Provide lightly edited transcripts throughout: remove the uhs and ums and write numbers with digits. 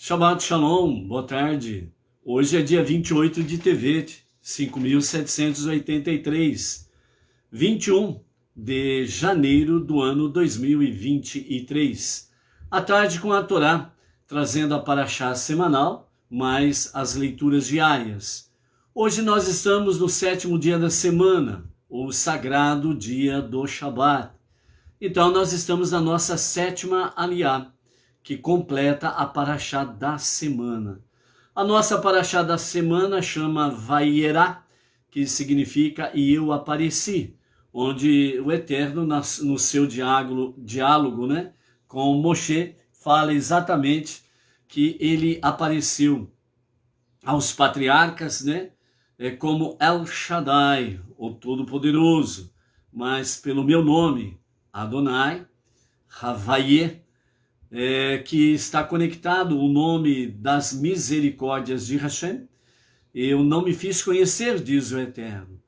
Shabbat Shalom, boa tarde. Hoje é dia 28 de Tevet, 5.783, 21 de janeiro do ano 2023. À tarde com a Torá, trazendo a Parashá semanal, mais as leituras diárias. Hoje nós estamos no 7º dia da semana, o sagrado dia do Shabat. Então nós estamos na nossa 7ª Aliyá, que completa a Parashá da semana. A nossa Parashá da semana chama Vayera, que significa e eu apareci, onde o Eterno, no seu diálogo, com Moshe, fala exatamente que ele apareceu aos patriarcas, como El Shaddai, o Todo-Poderoso, mas pelo meu nome, Adonai, Havayeh, que está conectado o nome das misericórdias de Hashem. Eu não me fiz conhecer, diz o Eterno.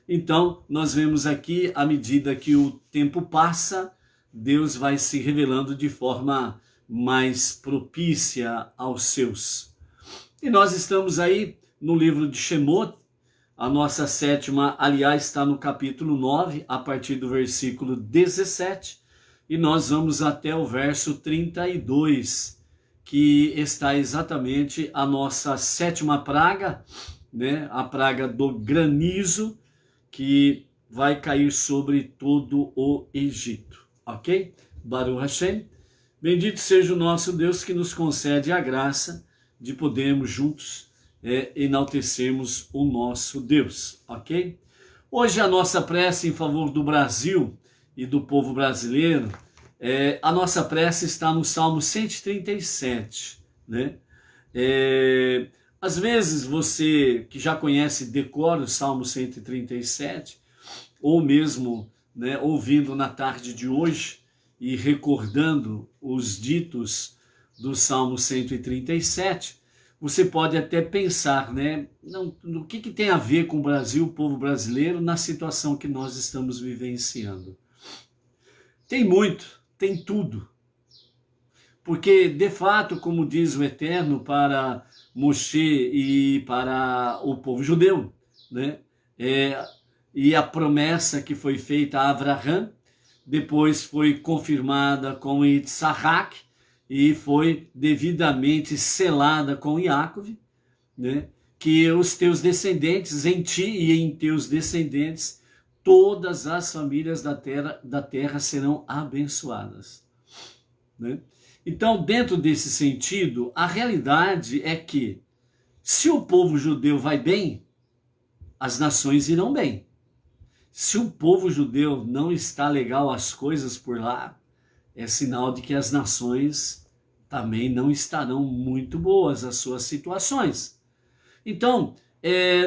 Então, nós vemos aqui, à medida que o tempo passa, Deus vai se revelando de forma mais propícia aos seus. E nós estamos aí no livro de Shemot. A nossa 7ª Aliyá está no capítulo 9, a partir do versículo 17. E nós vamos até o verso 32, que está exatamente a nossa 7ª praga, a praga do granizo, que vai cair sobre todo o Egito, ok? Baruch Hashem, bendito seja o nosso Deus que nos concede a graça de podermos juntos enaltecermos o nosso Deus, ok? Hoje a nossa prece em favor do Brasil e do povo brasileiro, a nossa prece está no Salmo 137, às vezes você que já conhece, decora o Salmo 137, ou mesmo ouvindo na tarde de hoje e recordando os ditos do Salmo 137, você pode até pensar, no que tem a ver com o Brasil, o povo brasileiro, na situação que nós estamos vivenciando. Tem muito, tem tudo. Porque, de fato, como diz o Eterno para Moshe e para o povo judeu, e a promessa que foi feita a Abraham, depois foi confirmada com Yitzhak e foi devidamente selada com Yaakov, que os teus descendentes, em ti e em teus descendentes, todas as famílias da terra serão abençoadas. Então, dentro desse sentido, a realidade é que, se o povo judeu vai bem, as nações irão bem. Se o povo judeu não está legal as coisas por lá, é sinal de que as nações também não estarão muito boas as suas situações. Então,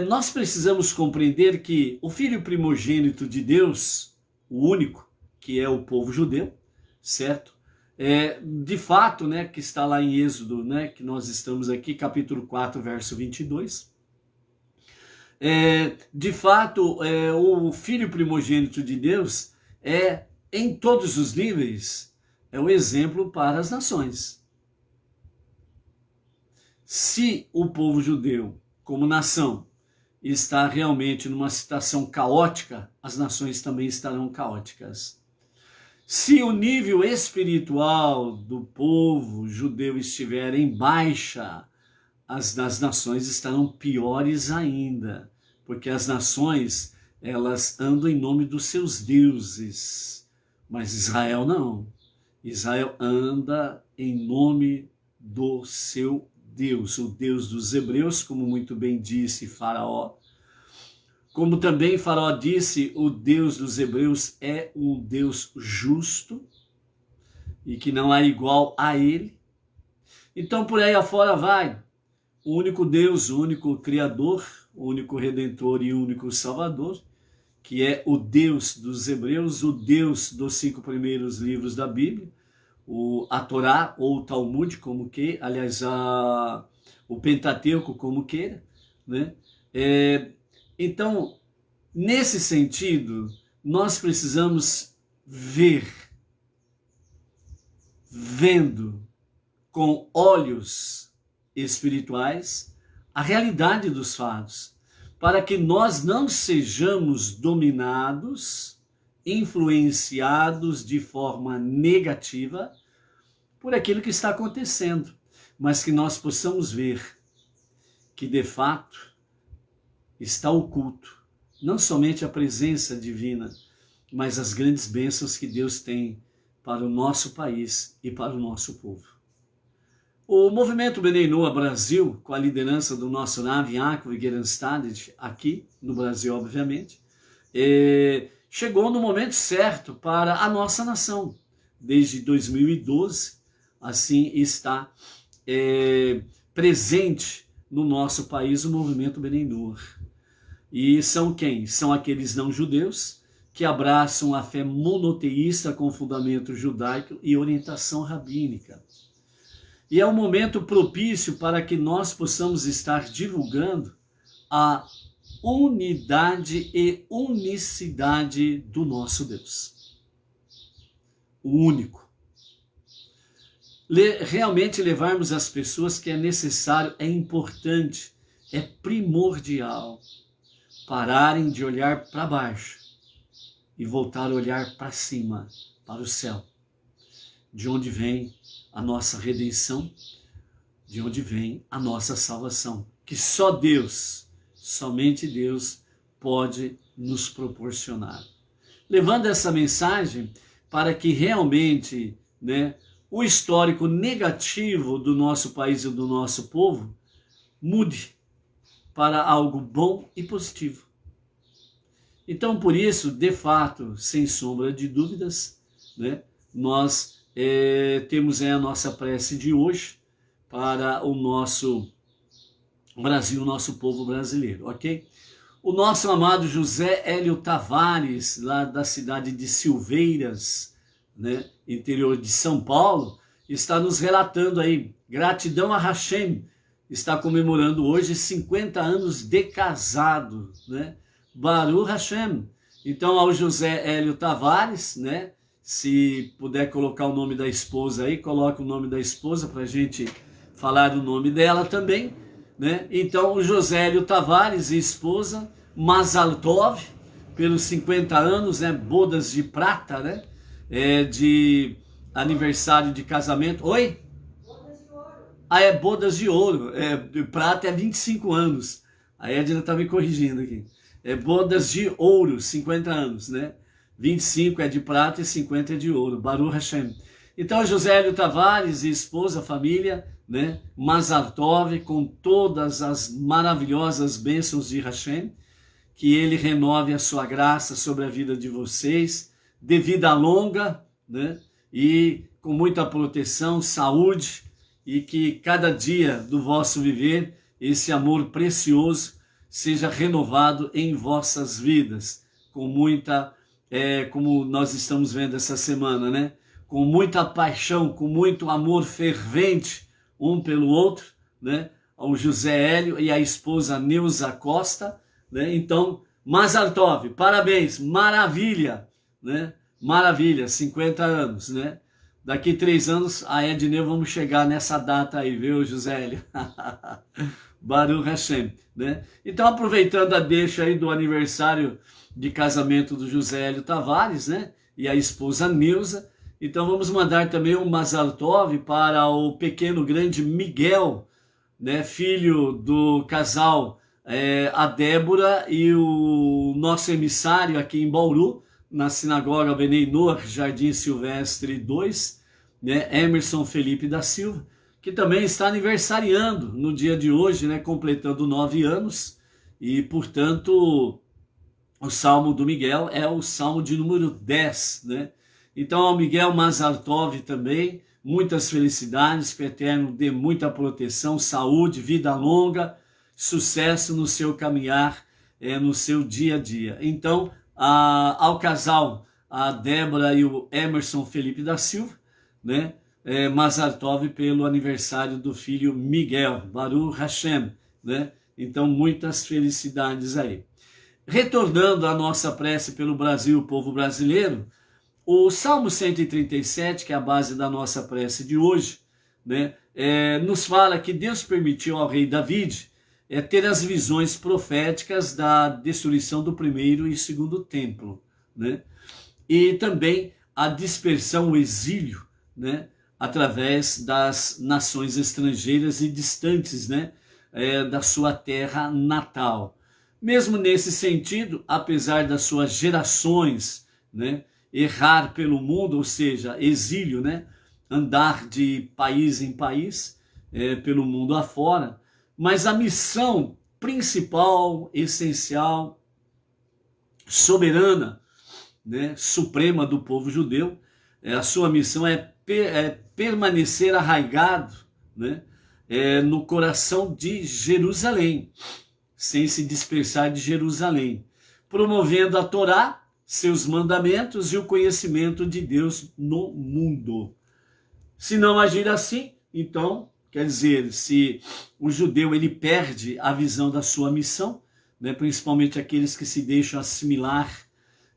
nós precisamos compreender que o filho primogênito de Deus, o único, que é o povo judeu, certo? De fato, que está lá em Êxodo, que nós estamos aqui, capítulo 4, verso 22. De fato, o filho primogênito de Deus em todos os níveis, é o exemplo para as nações. Se o povo judeu, como nação, está realmente numa situação caótica, as nações também estarão caóticas. Se o nível espiritual do povo judeu estiver em baixa, as nações estarão piores ainda, porque as nações, elas andam em nome dos seus deuses, mas Israel não. Israel anda em nome do seu Deus, o Deus dos hebreus, como muito bem disse Faraó. Como também Faraó disse, o Deus dos hebreus é um Deus justo e que não há igual a ele. Então por aí afora vai o único Deus, o único Criador, o único Redentor e o único Salvador, que é o Deus dos hebreus, o Deus dos 5 primeiros livros da Bíblia, a Torá ou o Talmud, como que, aliás, o Pentateuco, como queira, Então, nesse sentido, nós precisamos vendo com olhos espirituais a realidade dos fatos, para que nós não sejamos dominados, influenciados de forma negativa por aquilo que está acontecendo, mas que nós possamos ver que de fato está oculto não somente a presença divina, mas as grandes bênçãos que Deus tem para o nosso país e para o nosso povo. O movimento Bnei Noach Brasil, com a liderança do nosso Rav Yaakov Gerenstad, aqui no Brasil, obviamente, chegou no momento certo para a nossa nação. Desde 2012, assim está presente no nosso país o movimento Bnei Noach. E são quem? São aqueles não-judeus que abraçam a fé monoteísta com fundamento judaico e orientação rabínica. E é um momento propício para que nós possamos estar divulgando a unidade e unicidade do nosso Deus. O único. Realmente levarmos as pessoas que é necessário, é importante, é primordial pararem de olhar para baixo e voltar a olhar para cima, para o céu, de onde vem a nossa redenção, de onde vem a nossa salvação, que só Deus, somente Deus, pode nos proporcionar. Levando essa mensagem para que realmente, o histórico negativo do nosso país e do nosso povo mude para algo bom e positivo. Então, por isso, de fato, sem sombra de dúvidas, nós temos a nossa prece de hoje para o nosso Brasil, o nosso povo brasileiro, ok? O nosso amado José Hélio Tavares, lá da cidade de Silveiras, interior de São Paulo, está nos relatando aí, gratidão a Hashem, está comemorando hoje 50 anos de casado, Baruch Hashem. Então, ao José Hélio Tavares, se puder colocar o nome da esposa aí, coloca o nome da esposa para a gente falar o nome dela também, Então, o José Hélio Tavares e esposa, Mazal Tov, pelos 50 anos, bodas de prata, de aniversário de casamento. Oi? Bodas de ouro. É bodas de ouro. De prata é 25 anos. A Edna está me corrigindo aqui. Bodas de ouro, 50 anos, 25 é de prata e 50 é de ouro. Baruch Hashem. Então, José Hélio Tavares e esposa, família, Mazal Tov, com todas as maravilhosas bênçãos de Hashem, que ele renove a sua graça sobre a vida de vocês, de vida longa, e com muita proteção, saúde, e que cada dia do vosso viver, esse amor precioso seja renovado em vossas vidas, com muita, como nós estamos vendo essa semana, com muita paixão, com muito amor fervente um pelo outro, ao José Hélio e a esposa Neuza Costa, Então, Mazal Tov, parabéns, maravilha, Maravilha, 50 anos, Daqui 3 anos, a Ednei, vamos chegar nessa data aí, viu, José Hélio? Baruch Hashem, Então, aproveitando a deixa aí do aniversário de casamento do José Hélio Tavares, e a esposa Neuza, então vamos mandar também um Mazal Tov para o pequeno grande Miguel, filho do casal a Débora e o nosso emissário aqui em Bauru, na sinagoga Bnei Noach, Jardim Silvestre 2, Emerson Felipe da Silva, que também está aniversariando no dia de hoje, completando 9 anos, e portanto o Salmo do Miguel é o Salmo de número 10, Então ao Miguel Mazal Tov também, muitas felicidades, que o Eterno dê muita proteção, saúde, vida longa, sucesso no seu caminhar, no seu dia a dia. Então, ao casal, a Débora e o Emerson Felipe da Silva, Mazal Tov pelo aniversário do filho Miguel, Baruch Hashem, Então, muitas felicidades aí. Retornando à nossa prece pelo Brasil, o povo brasileiro, o Salmo 137, que é a base da nossa prece de hoje, nos fala que Deus permitiu ao rei David ter as visões proféticas da destruição do primeiro e segundo templo, né? E também a dispersão, o exílio, né? Através das nações estrangeiras e distantes, né? Da sua terra natal. Mesmo nesse sentido, apesar das suas gerações, né? Errar pelo mundo, ou seja, exílio, né? Andar de país em país, pelo mundo afora, mas a missão principal, essencial, soberana, né, suprema do povo judeu, a sua missão é permanecer arraigado, né, no coração de Jerusalém, sem se dispersar de Jerusalém, promovendo a Torá, seus mandamentos e o conhecimento de Deus no mundo. Se não agir assim, então, quer dizer, se o judeu ele perde a visão da sua missão, né, principalmente aqueles que se deixam assimilar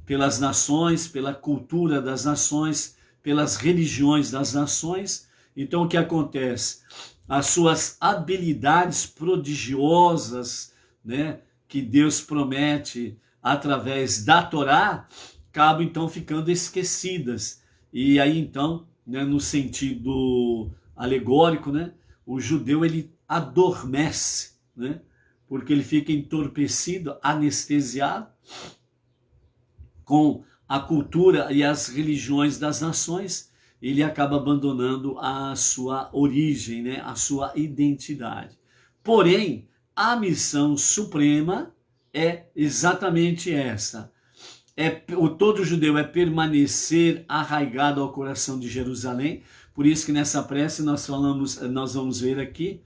pelas nações, pela cultura das nações, pelas religiões das nações, então o que acontece? As suas habilidades prodigiosas, né, que Deus promete através da Torá, acabam então ficando esquecidas. E aí então, né, no sentido alegórico, né, o judeu ele adormece, né, porque ele fica entorpecido, anestesiado com a cultura e as religiões das nações, ele acaba abandonando a sua origem, né, a sua identidade. Porém, a missão suprema é exatamente essa. Todo judeu é permanecer arraigado ao coração de Jerusalém. Por isso que nessa prece nós vamos ver aqui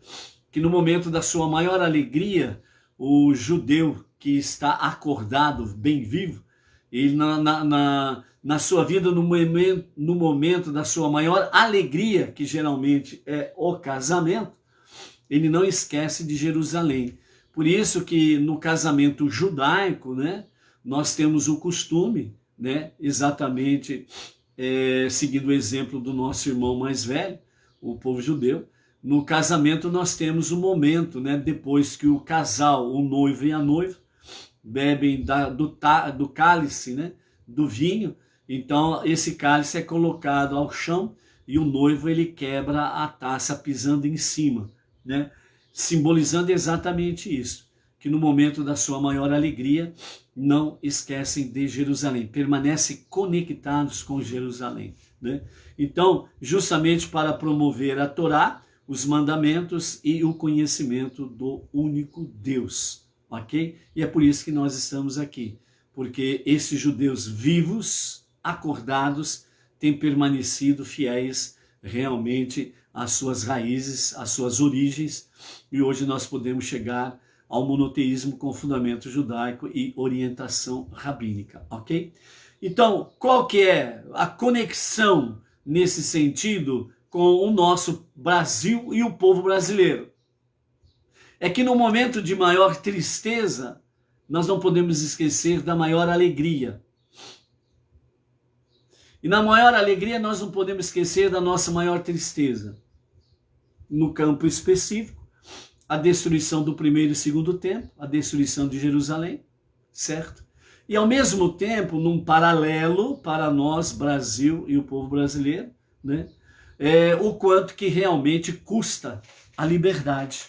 que no momento da sua maior alegria, o judeu que está acordado, bem vivo, ele na sua vida, no momento da sua maior alegria, que geralmente é o casamento, ele não esquece de Jerusalém. Por isso que no casamento judaico, né, nós temos o costume, né, exatamente seguindo o exemplo do nosso irmão mais velho, o povo judeu, no casamento nós temos o momento, né, depois que o casal, o noivo e a noiva, bebem do cálice, né, do vinho, então esse cálice é colocado ao chão e o noivo ele quebra a taça pisando em cima, né, simbolizando exatamente isso, que no momento da sua maior alegria não esquecem de Jerusalém, permanecem conectados com Jerusalém, né? Então, justamente para promover a Torá, os mandamentos e o conhecimento do único Deus, ok? E é por isso que nós estamos aqui, porque esses judeus vivos, acordados, têm permanecido fiéis realmente às suas raízes, às suas origens, e hoje nós podemos chegar ao monoteísmo com fundamento judaico e orientação rabínica, ok? Então, qual que é a conexão nesse sentido com o nosso Brasil e o povo brasileiro? É que no momento de maior tristeza, nós não podemos esquecer da maior alegria. E na maior alegria nós não podemos esquecer da nossa maior tristeza. No campo específico, a destruição do primeiro e segundo templo, a destruição de Jerusalém, certo? E ao mesmo tempo, num paralelo para nós, Brasil e o povo brasileiro, né? O quanto que realmente custa a liberdade.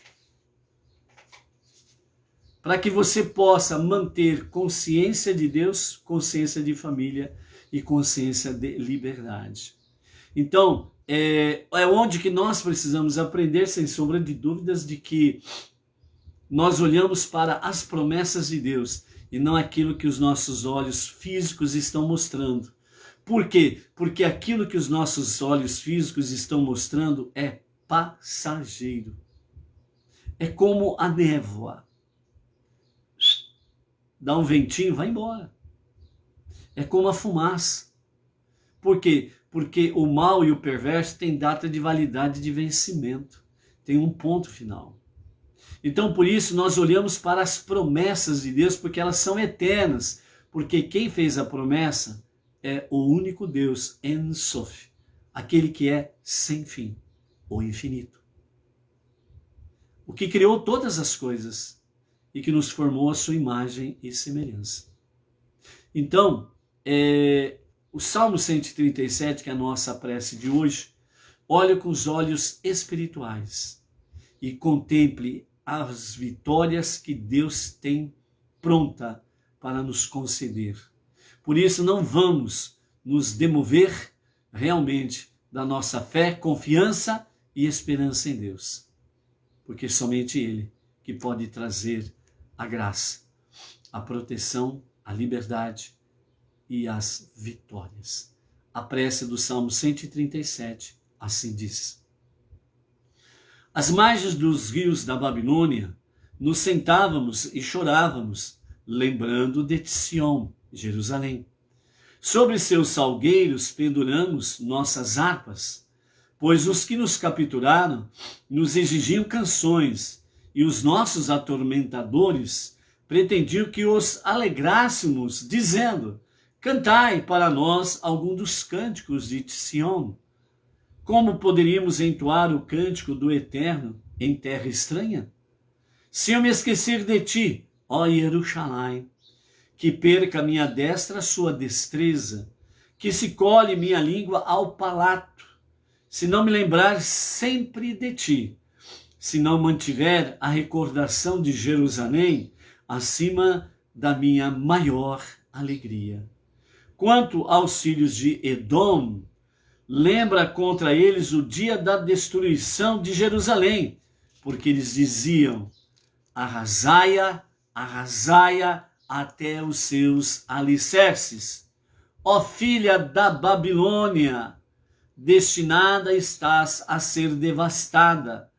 Para que você possa manter consciência de Deus, consciência de família e consciência de liberdade. Então, é onde que nós precisamos aprender, sem sombra de dúvidas, de que nós olhamos para as promessas de Deus e não aquilo que os nossos olhos físicos estão mostrando. Por quê? Porque aquilo que os nossos olhos físicos estão mostrando é passageiro. É como a névoa. Dá um ventinho, vai embora. É como a fumaça. Por quê? Porque o mal e o perverso têm data de validade de vencimento. Tem um ponto final. Então, por isso, nós olhamos para as promessas de Deus, porque elas são eternas. Porque quem fez a promessa é o único Deus, En Sof, aquele que é sem fim, o infinito. o que criou todas as coisas e que nos formou a sua imagem e semelhança. Então, o Salmo 137, que é a nossa prece de hoje, olhe com os olhos espirituais e contemple as vitórias que Deus tem pronta para nos conceder. Por isso, não vamos nos demover realmente da nossa fé, confiança e esperança em Deus, porque somente Ele que pode trazer a graça, a proteção, a liberdade e as vitórias. A prece do Salmo 137 assim diz: às margens dos rios da Babilônia, nos sentávamos e chorávamos, lembrando de Sião, Jerusalém. Sobre seus salgueiros penduramos nossas harpas, pois os que nos capturaram nos exigiam canções, e os nossos atormentadores pretendiam que os alegrássemos, dizendo: cantai para nós algum dos cânticos de Sião. Como poderíamos entoar o cântico do Eterno em terra estranha? Se eu me esquecer de ti, ó Jerusalém, que perca minha destra a sua destreza, que se colhe minha língua ao palato, se não me lembrar sempre de ti, se não mantiver a recordação de Jerusalém acima da minha maior alegria. Quanto aos filhos de Edom, lembra contra eles o dia da destruição de Jerusalém, porque eles diziam: arrasai-a, arrasai-a até os seus alicerces. Ó filha da Babilônia, destinada estás a ser devastada.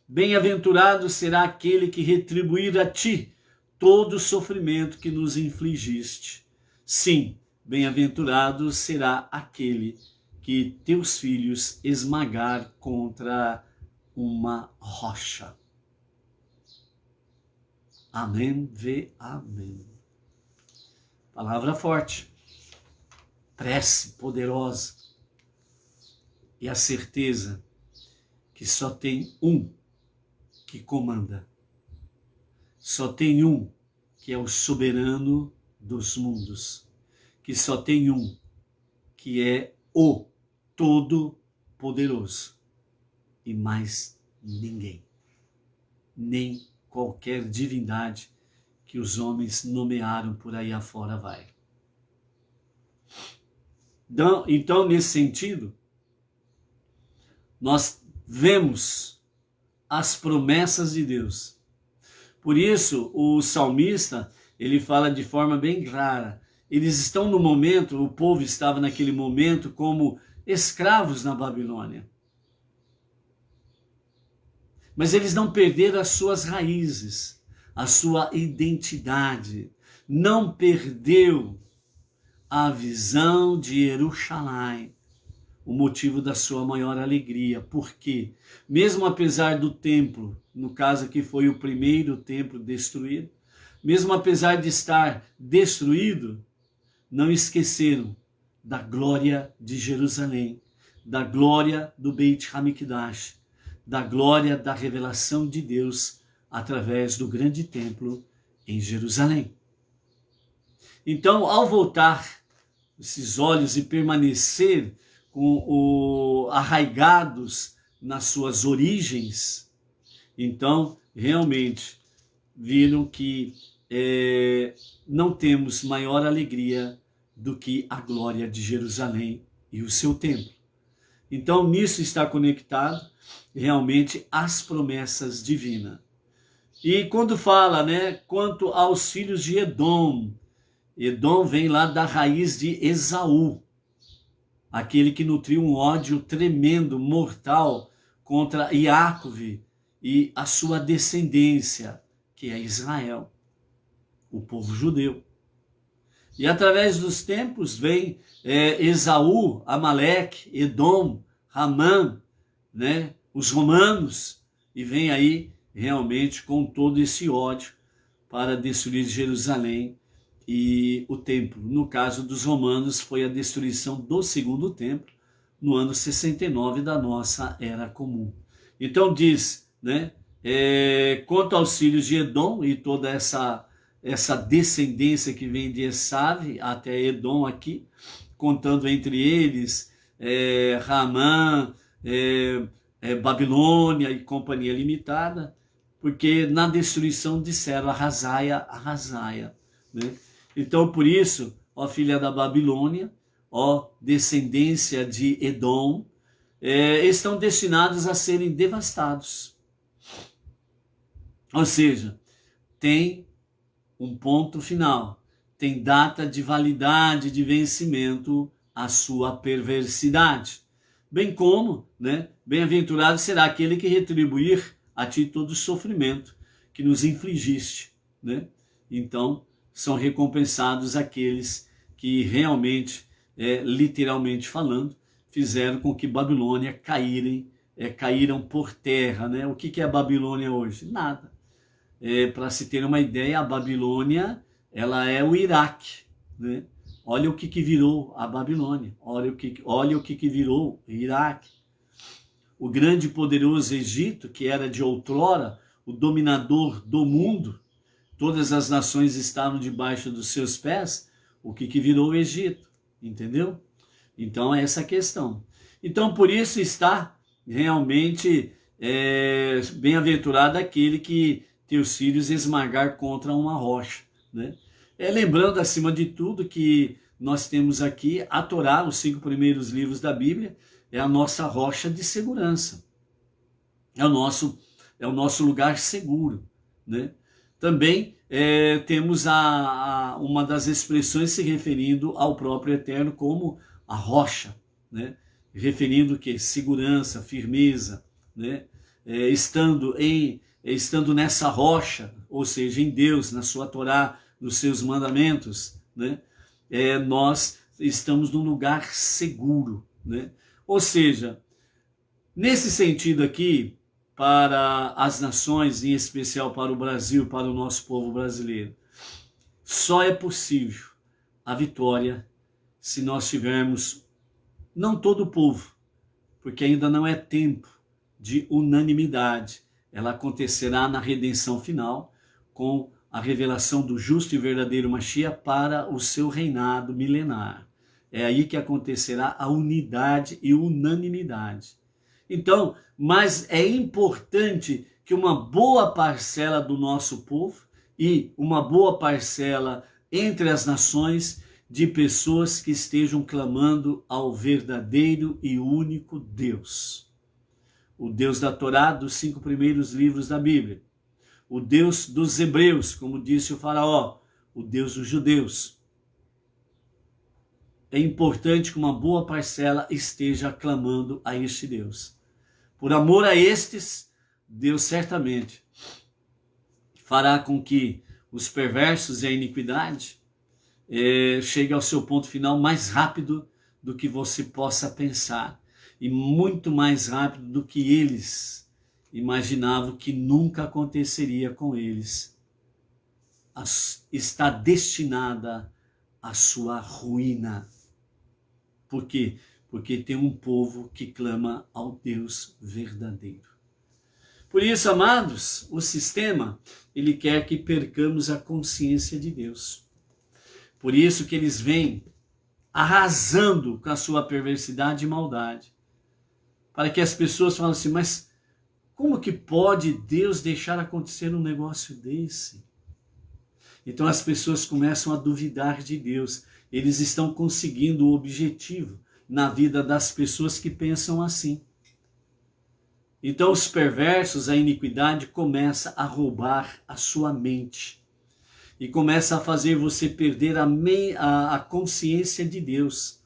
Bem-aventurado será aquele que retribuir a ti todo o sofrimento que nos infligiste. Sim, bem-aventurado será aquele que teus filhos esmagar contra uma rocha. Amém, amém. Palavra forte, prece poderosa e a certeza que só tem um que comanda. Só tem um que é o soberano dos mundos. Que só tem um que é o Todo-Poderoso. E mais ninguém. Nem qualquer divindade que os homens nomearam por aí afora vai. Então, nesse sentido, nós vemos as promessas de Deus. Por isso, o salmista, ele fala de forma bem clara. Eles estão no momento, o povo estava naquele momento como escravos na Babilônia. Mas eles não perderam as suas raízes, a sua identidade. Não perdeu a visão de Jerusalém, o motivo da sua maior alegria. Porque, mesmo apesar do templo, no caso aqui foi o primeiro templo destruído, mesmo apesar de estar destruído, não esqueceram da glória de Jerusalém, da glória do Beit Hamikdash, da glória da revelação de Deus através do grande templo em Jerusalém. Então, ao voltar esses olhos e permanecer arraigados nas suas origens, então, realmente, viram que não temos maior alegria do que a glória de Jerusalém e o seu templo. Então, nisso está conectado realmente as promessas divinas. E quando fala, quanto aos filhos de Edom, Edom vem lá da raiz de Esaú, aquele que nutriu um ódio tremendo, mortal, contra Iacove e a sua descendência, que é Israel, o povo judeu. E através dos tempos vem Esaú, Amaleque, Edom, Ramã, os romanos, e vem aí realmente com todo esse ódio para destruir Jerusalém e o templo. No caso dos romanos foi a destruição do segundo templo no ano 69 da nossa era comum. Então diz, Quanto aos filhos de Edom e toda essa descendência que vem de Esav até Edom aqui, contando entre eles Ramã, Babilônia e companhia limitada, porque na destruição disseram arrasaia, arrasaia, né? Então por isso, ó filha da Babilônia, ó descendência de Edom, estão destinados a serem devastados. Ou seja, tem um ponto final, tem data de validade, de vencimento a sua perversidade. Bem como, né, bem-aventurado será aquele que retribuir a ti todo o sofrimento que nos infligiste, né? Então, são recompensados aqueles que realmente, literalmente falando, fizeram com que Babilônia caíram por terra, né? O que é a Babilônia hoje? Nada. Para se ter uma ideia, a Babilônia, ela é o Iraque, né? Olha o que virou a Babilônia, olha o que virou o Iraque. O grande e poderoso Egito, que era de outrora o dominador do mundo, todas as nações estavam debaixo dos seus pés, o que virou o Egito, entendeu? Então é essa questão. Então por isso está realmente bem-aventurado aquele que teus filhos esmagar contra uma rocha, né? Lembrando acima de tudo que nós temos aqui a Torá, os 5 primeiros livros da Bíblia, é a nossa rocha de segurança, é o nosso lugar seguro, né? Também temos uma das expressões se referindo ao próprio Eterno como a rocha, né? Referindo que segurança, firmeza, né? Estando nessa rocha, ou seja, em Deus, na sua Torá, nos seus mandamentos, né? Nós estamos num lugar seguro, né? Ou seja, nesse sentido aqui, para as nações, em especial para o Brasil, para o nosso povo brasileiro, só é possível a vitória se nós tivermos, não todo o povo, porque ainda não é tempo de unanimidade. Ela acontecerá na redenção final, com a revelação do justo e verdadeiro Mashiach para o seu reinado milenar. É aí que acontecerá a unidade e unanimidade. Então, mas é importante que uma boa parcela do nosso povo e uma boa parcela entre as nações de pessoas que estejam clamando ao verdadeiro e único Deus. O Deus da Torá, dos 5 primeiros livros da Bíblia. O Deus dos hebreus, como disse o faraó, o Deus dos judeus. É importante que uma boa parcela esteja clamando a este Deus. Por amor a estes, Deus certamente fará com que os perversos e a iniquidade cheguem ao seu ponto final mais rápido do que você possa pensar. E muito mais rápido do que eles imaginavam que nunca aconteceria com eles. Está destinada à sua ruína. Por quê? Porque tem um povo que clama ao Deus verdadeiro. Por isso, amados, o sistema, ele quer que percamos a consciência de Deus. Por isso que eles vêm arrasando com a sua perversidade e maldade. Para que as pessoas falem assim, mas como que pode Deus deixar acontecer um negócio desse? Então as pessoas começam a duvidar de Deus. Eles estão conseguindo o objetivo na vida das pessoas que pensam assim. Então os perversos, a iniquidade começa a roubar a sua mente. E começa a fazer você perder a consciência de Deus.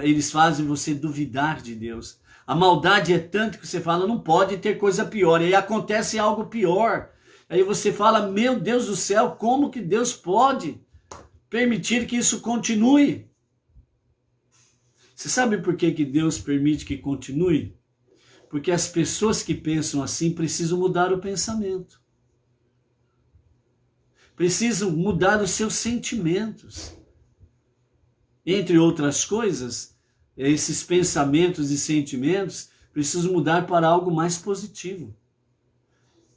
Eles fazem você duvidar de Deus. A maldade é tanto que você fala, não pode ter coisa pior. E aí acontece algo pior. Aí você fala, meu Deus do céu, como que Deus pode permitir que isso continue? Você sabe por que Deus permite que continue? Porque as pessoas que pensam assim precisam mudar o pensamento. Precisam mudar os seus sentimentos. Entre outras coisas, esses pensamentos e sentimentos precisam mudar para algo mais positivo.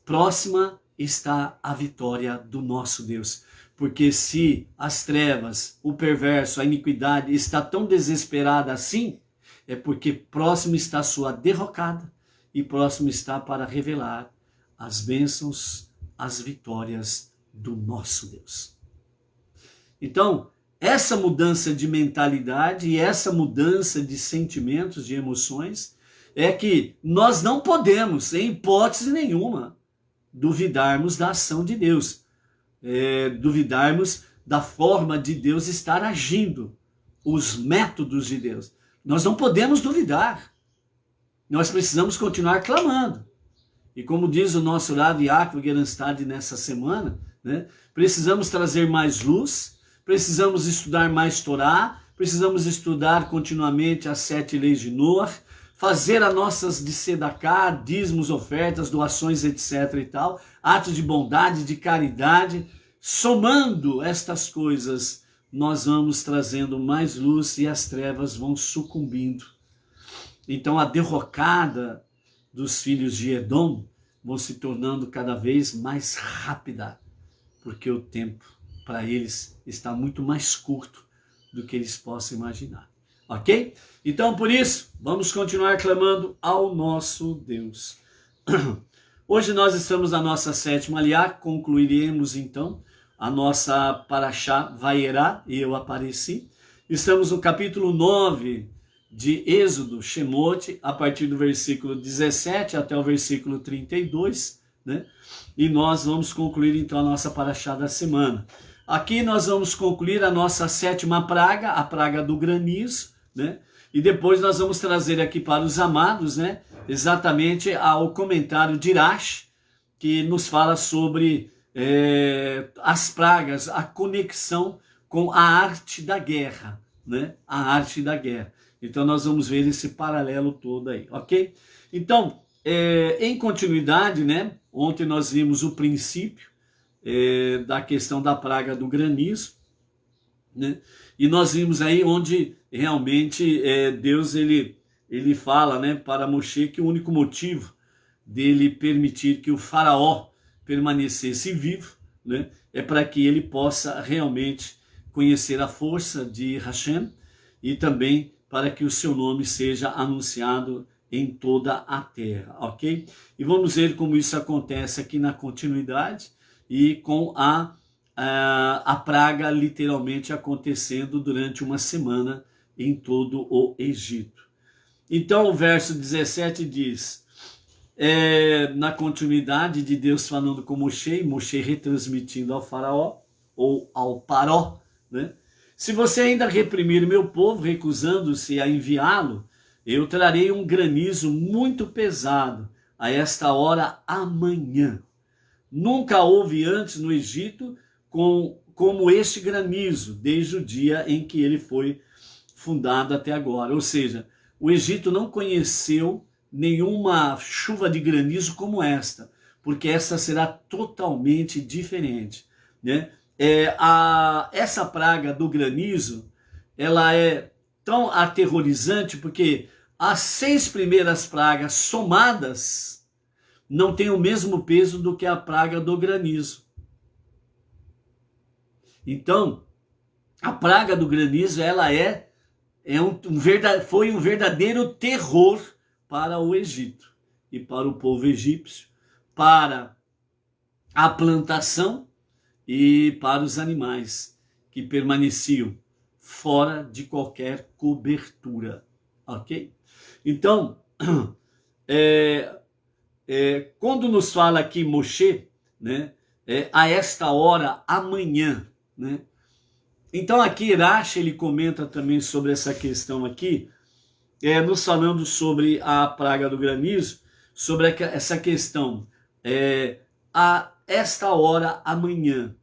próxima está a vitória do nosso Deus. Porque se as trevas, o perverso, a iniquidade está tão desesperada assim, é porque próximo está a sua derrocada e próximo está para revelar as bênçãos, as vitórias do nosso Deus. Então, essa mudança de mentalidade e essa mudança de sentimentos, de emoções, é que nós não podemos, em hipótese nenhuma, duvidarmos da ação de Deus, duvidarmos da forma de Deus estar agindo, os métodos de Deus. Nós não podemos duvidar. Nós precisamos continuar clamando. E como diz o nosso Rav Yaakov Gerenstad nessa semana, né, precisamos trazer mais luz, precisamos estudar mais Torá, precisamos estudar continuamente as 7 leis de Noah, fazer as nossas de sedacá, dízimos, ofertas, doações, etc. e tal, atos de bondade, de caridade. Somando estas coisas, nós vamos trazendo mais luz e as trevas vão sucumbindo. Então a derrocada dos filhos de Edom vão se tornando cada vez mais rápida, porque o tempo para eles está muito mais curto do que eles possam imaginar. Ok? Então, por isso, vamos continuar clamando ao nosso Deus. Hoje nós estamos na nossa 7ª aliá, concluiremos então a nossa Parashá Vaierá, e eu apareci. Estamos no capítulo 9 de Êxodo, Shemot, a partir do versículo 17 até o versículo 32, né? E nós vamos concluir então a nossa Parashá da semana. Aqui nós vamos concluir a nossa 7ª praga, a praga do granizo, né? E depois nós vamos trazer aqui para os amados, né, exatamente o comentário de Irash, que nos fala sobre as pragas, a conexão com a arte da guerra, né? A arte da guerra. Então nós vamos ver esse paralelo todo aí, ok? Então, em continuidade, né, ontem nós vimos o princípio da questão da praga do granizo, né? E nós vimos aí onde realmente Deus ele fala, né, para Moshe que o único motivo dele permitir que o faraó permanecesse vivo, né, é para que ele possa realmente conhecer a força de Hashem e também para que o seu nome seja anunciado em toda a terra, ok? E vamos ver como isso acontece aqui na continuidade e com a praga literalmente acontecendo durante uma semana em todo o Egito. Então o verso 17 diz, na continuidade de Deus falando com Moshe, Moshe retransmitindo ao faraó, ou ao paró, né? Se você ainda reprimir meu povo, recusando-se a enviá-lo, eu trarei um granizo muito pesado a esta hora amanhã. Nunca houve antes no Egito como este granizo, desde o dia em que ele foi fundado até agora. Ou seja, o Egito não conheceu nenhuma chuva de granizo como esta, porque essa será totalmente diferente, né? Essa praga do granizo, ela é tão aterrorizante porque as 6 primeiras pragas somadas não têm o mesmo peso do que a praga do granizo. Então, a praga do granizo, ela foi um verdadeiro terror para o Egito e para o povo egípcio, para a plantação e para os animais que permaneciam fora de qualquer cobertura, ok? Então, quando nos fala aqui Moshe, né, a esta hora amanhã, né? Então aqui Irash, ele comenta também sobre essa questão aqui, nos falando sobre a praga do granizo, sobre essa questão, a esta hora amanhã.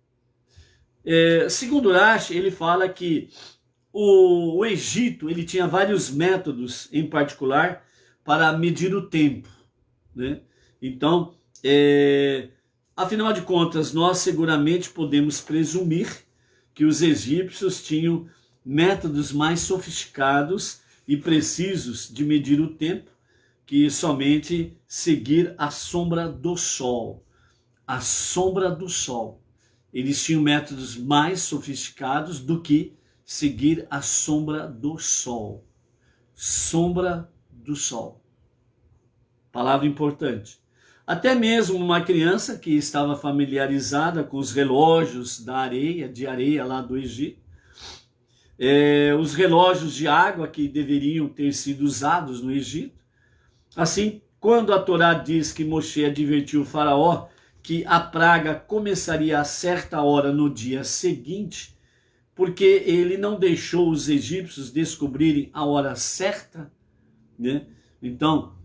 Segundo Irash, ele fala que o Egito ele tinha vários métodos, em particular, para medir o tempo, né? Então, afinal de contas, nós seguramente podemos presumir que os egípcios tinham métodos mais sofisticados e precisos de medir o tempo que somente seguir a sombra do sol. a sombra do sol. Eles tinham métodos mais sofisticados do que seguir a sombra do sol. Sombra do sol. Palavra importante. Até mesmo uma criança que estava familiarizada com os relógios de areia lá do Egito, os relógios de água que deveriam ter sido usados no Egito. Assim, quando a Torá diz que Moshe advertiu o faraó que a praga começaria a certa hora no dia seguinte, porque ele não deixou os egípcios descobrirem a hora certa, né? Então,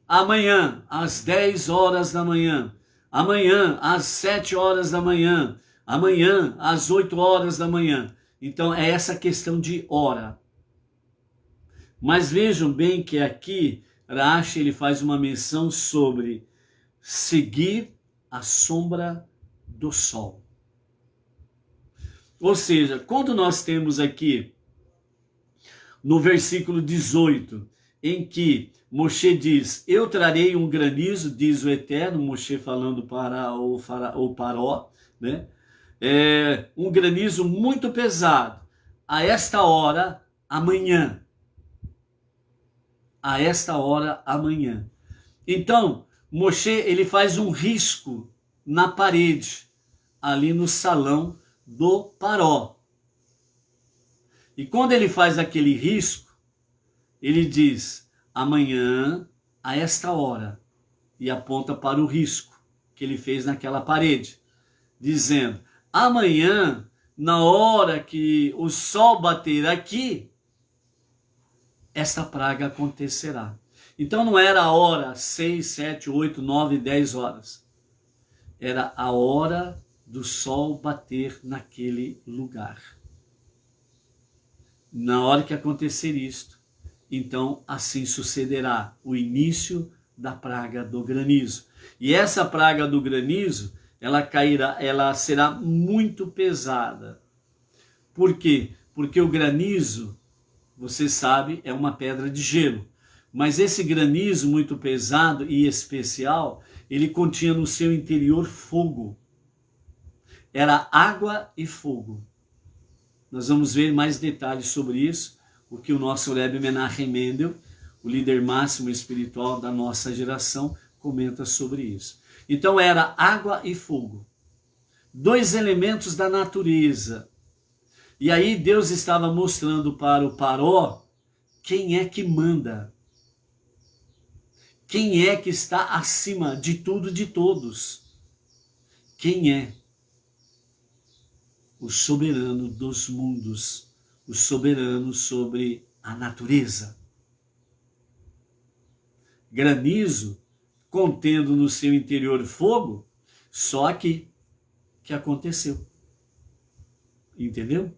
amanhã, às 10 horas da manhã, amanhã, às 7 horas da manhã, amanhã, às 8 horas da manhã. Então, é essa questão de hora. Mas vejam bem que aqui, Rashi, ele faz uma menção sobre seguir a sombra do sol. Ou seja, quando nós temos aqui, no versículo 18, em que Moshe diz, eu trarei um granizo, diz o Eterno, Moshe falando para o Paró, né? Um granizo muito pesado, a esta hora, amanhã. A esta hora, amanhã. Então, Moshe, ele faz um risco na parede, ali no salão do Paró. E quando ele faz aquele risco, ele diz, amanhã, a esta hora, e aponta para o risco que ele fez naquela parede, dizendo, amanhã, na hora que o sol bater aqui, esta praga acontecerá. Então não era a hora 6, 7, 8, 9, 10 horas. Era a hora do sol bater naquele lugar. Na hora que acontecer isto, então assim sucederá o início da praga do granizo. E essa praga do granizo, ela será muito pesada. Por quê? Porque o granizo, você sabe, é uma pedra de gelo. Mas esse granizo muito pesado e especial, ele continha no seu interior fogo. Era água e fogo. Nós vamos ver mais detalhes sobre isso, o que o nosso Rebbe Menachem Mendel, o líder máximo espiritual da nossa geração, comenta sobre isso. Então era água e fogo. Dois elementos da natureza. E aí Deus estava mostrando para o Paró quem é que manda. Quem é que está acima de tudo e de todos? Quem é? O soberano dos mundos, o soberano sobre a natureza. Granizo, contendo no seu interior fogo, só aqui que aconteceu. Entendeu?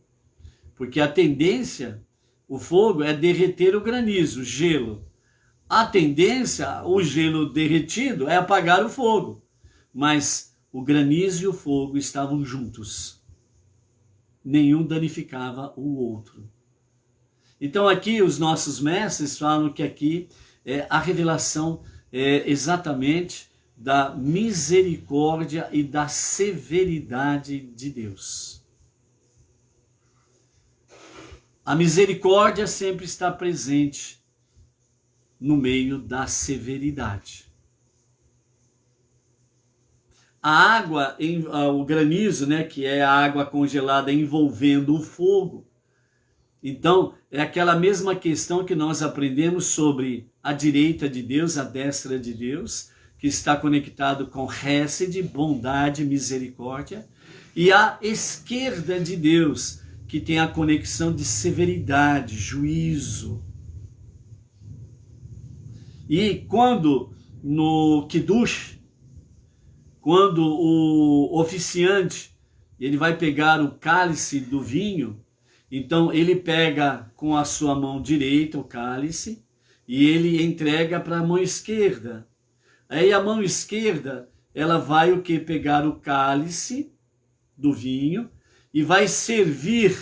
Porque a tendência, o fogo é derreter o granizo, o gelo. A tendência, o gelo derretido, é apagar o fogo. Mas o granizo e o fogo estavam juntos. Nenhum danificava o outro. Então aqui os nossos mestres falam que aqui a revelação é exatamente da misericórdia e da severidade de Deus. A misericórdia sempre está presente no meio da severidade. A água, o granizo, né, que é a água congelada envolvendo o fogo. Então, é aquela mesma questão que nós aprendemos sobre a direita de Deus, a destra de Deus, que está conectado com Hesed, bondade, misericórdia, e a esquerda de Deus, que tem a conexão de severidade, juízo. E quando no Kiddush, quando o oficiante ele vai pegar o cálice do vinho, então ele pega com a sua mão direita o cálice e ele entrega para a mão esquerda. Aí a mão esquerda, ela vai o que? Pegar o cálice do vinho e vai servir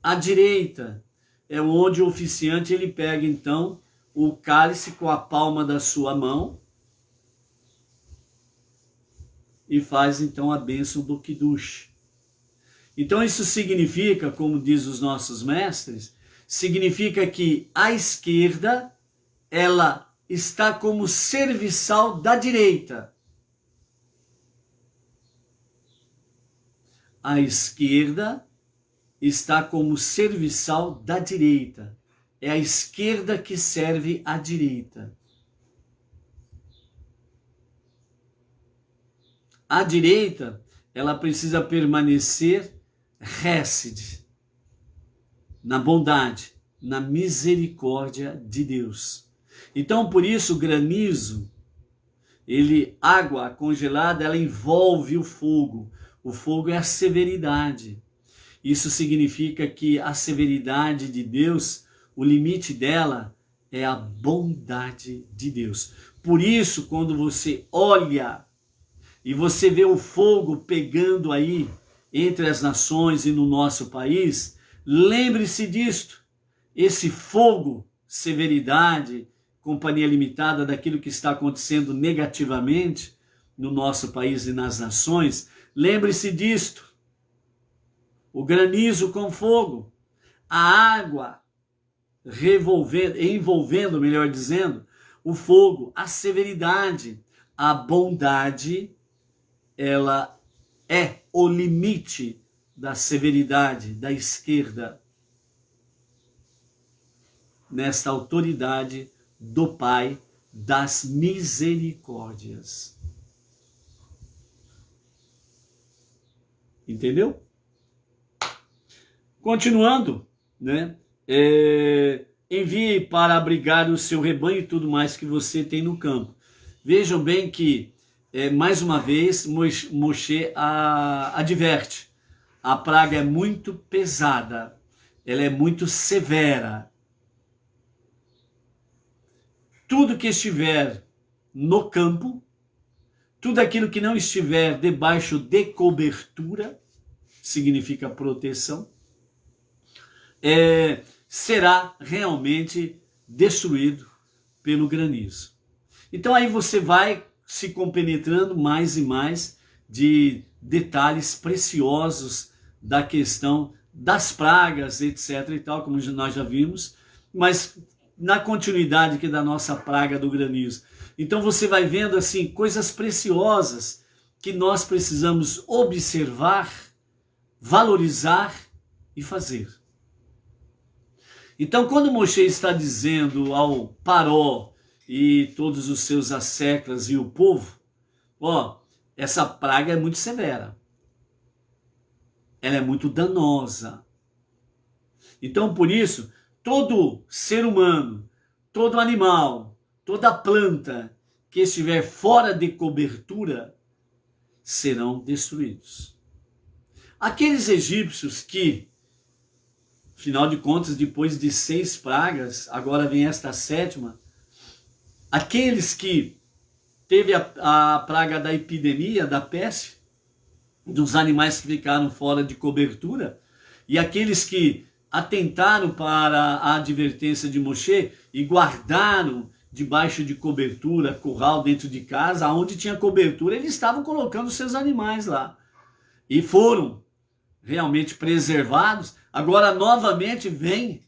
à direita. É onde o oficiante ele pega então o cálice com a palma da sua mão e faz então a bênção do Kiddush. Então isso significa, como diz os nossos mestres, significa que a esquerda, ela está como serviçal da direita. A esquerda está como serviçal da direita. É a esquerda que serve à direita. A direita, ela precisa permanecer Hesed, na bondade, na misericórdia de Deus. Então, por isso, o granizo, água congelada, ela envolve o fogo. O fogo é a severidade. Isso significa que a severidade de Deus, o limite dela é a bondade de Deus. Por isso, quando você olha e você vê o fogo pegando aí entre as nações e no nosso país, lembre-se disto. Esse fogo, severidade, companhia limitada daquilo que está acontecendo negativamente no nosso país e nas nações, lembre-se disto. O granizo com fogo, a água envolvendo, melhor dizendo, o fogo, a severidade, a bondade, ela é o limite da severidade da esquerda nesta autoridade do Pai das misericórdias. Entendeu? Continuando, né? Envie para abrigar o seu rebanho e tudo mais que você tem no campo. Vejam bem que, mais uma vez, Moshe adverte. A praga é muito pesada, ela é muito severa. Tudo que estiver no campo, tudo aquilo que não estiver debaixo de cobertura, significa proteção, será realmente destruído pelo granizo. Então aí você vai se compenetrando mais e mais de detalhes preciosos da questão das pragas, etc. e tal, como nós já vimos, mas na continuidade que da nossa praga do granizo. Então você vai vendo assim coisas preciosas que nós precisamos observar, valorizar e fazer. Então, quando Moshe está dizendo ao Paró e todos os seus asseclas e o povo, essa praga é muito severa. Ela é muito danosa. Então, por isso, todo ser humano, todo animal, toda planta que estiver fora de cobertura serão destruídos. Aqueles egípcios que, afinal de contas, depois de 6 pragas, agora vem esta 7ª, aqueles que teve a praga da epidemia, da peste, dos animais que ficaram fora de cobertura, e aqueles que atentaram para a advertência de Moshe e guardaram debaixo de cobertura, curral dentro de casa, onde tinha cobertura, eles estavam colocando seus animais lá. E foram realmente preservados. Agora novamente vem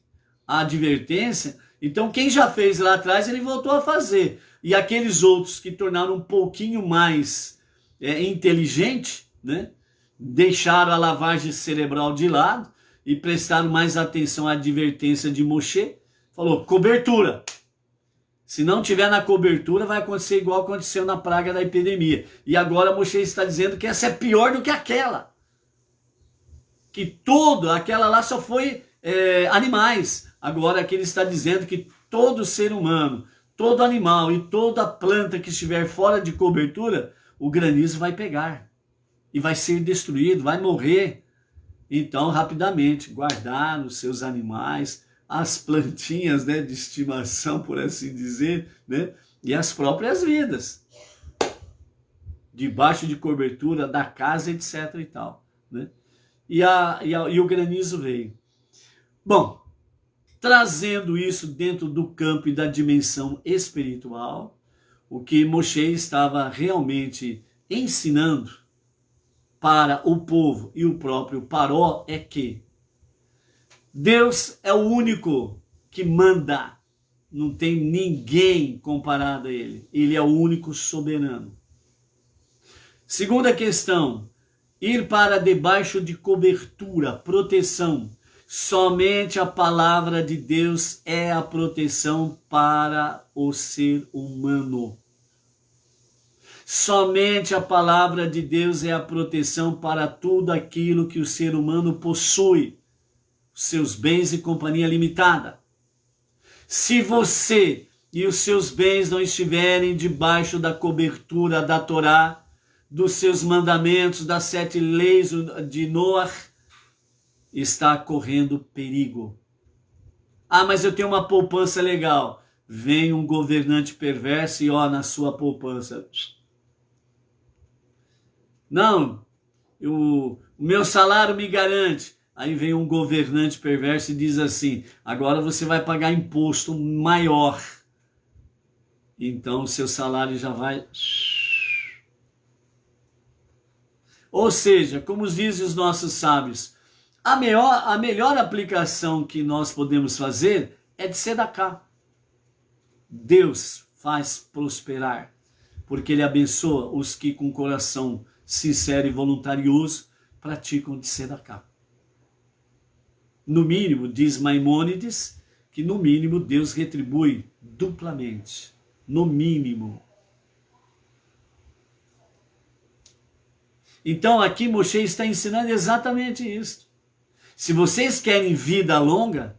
a advertência. Então quem já fez lá atrás, ele voltou a fazer. E aqueles outros que tornaram um pouquinho mais inteligente, né? Deixaram a lavagem cerebral de lado e prestaram mais atenção à advertência de Moshe. Falou, cobertura. Se não tiver na cobertura, vai acontecer igual aconteceu na praga da epidemia. E agora Moshe está dizendo que essa é pior do que aquela. Que aquela lá só foi animais. Agora aqui ele está dizendo que todo ser humano, todo animal e toda planta que estiver fora de cobertura, o granizo vai pegar. E vai ser destruído, vai morrer. Então, rapidamente, guardar os seus animais, as plantinhas, né, de estimação, por assim dizer, né, e as próprias vidas. Debaixo de cobertura da casa, etc. e tal, né? E o granizo veio. Bom, trazendo isso dentro do campo e da dimensão espiritual, o que Moshe estava realmente ensinando para o povo e o próprio Paró é que Deus é o único que manda. Não tem ninguém comparado a ele. Ele é o único soberano. Segunda questão, ir para debaixo de cobertura, proteção. Somente a palavra de Deus é a proteção para o ser humano. Somente a palavra de Deus é a proteção para tudo aquilo que o ser humano possui, seus bens e companhia limitada. Se você e os seus bens não estiverem debaixo da cobertura da Torá, dos seus mandamentos, das 7 leis de Noé, está correndo perigo. Ah, mas eu tenho uma poupança legal. Vem um governante perverso e na sua poupança. Não, o meu salário me garante. Aí vem um governante perverso e diz assim, agora você vai pagar imposto maior. Então o seu salário já vai... Ou seja, como dizem os nossos sábios, a melhor aplicação que nós podemos fazer é de sedacá. Deus faz prosperar, porque Ele abençoa os que com coração sincero e voluntarioso praticam de sedacá. No mínimo, diz Maimônides, que no mínimo Deus retribui duplamente. No mínimo. Então aqui Moshe está ensinando exatamente isso. Se vocês querem vida longa,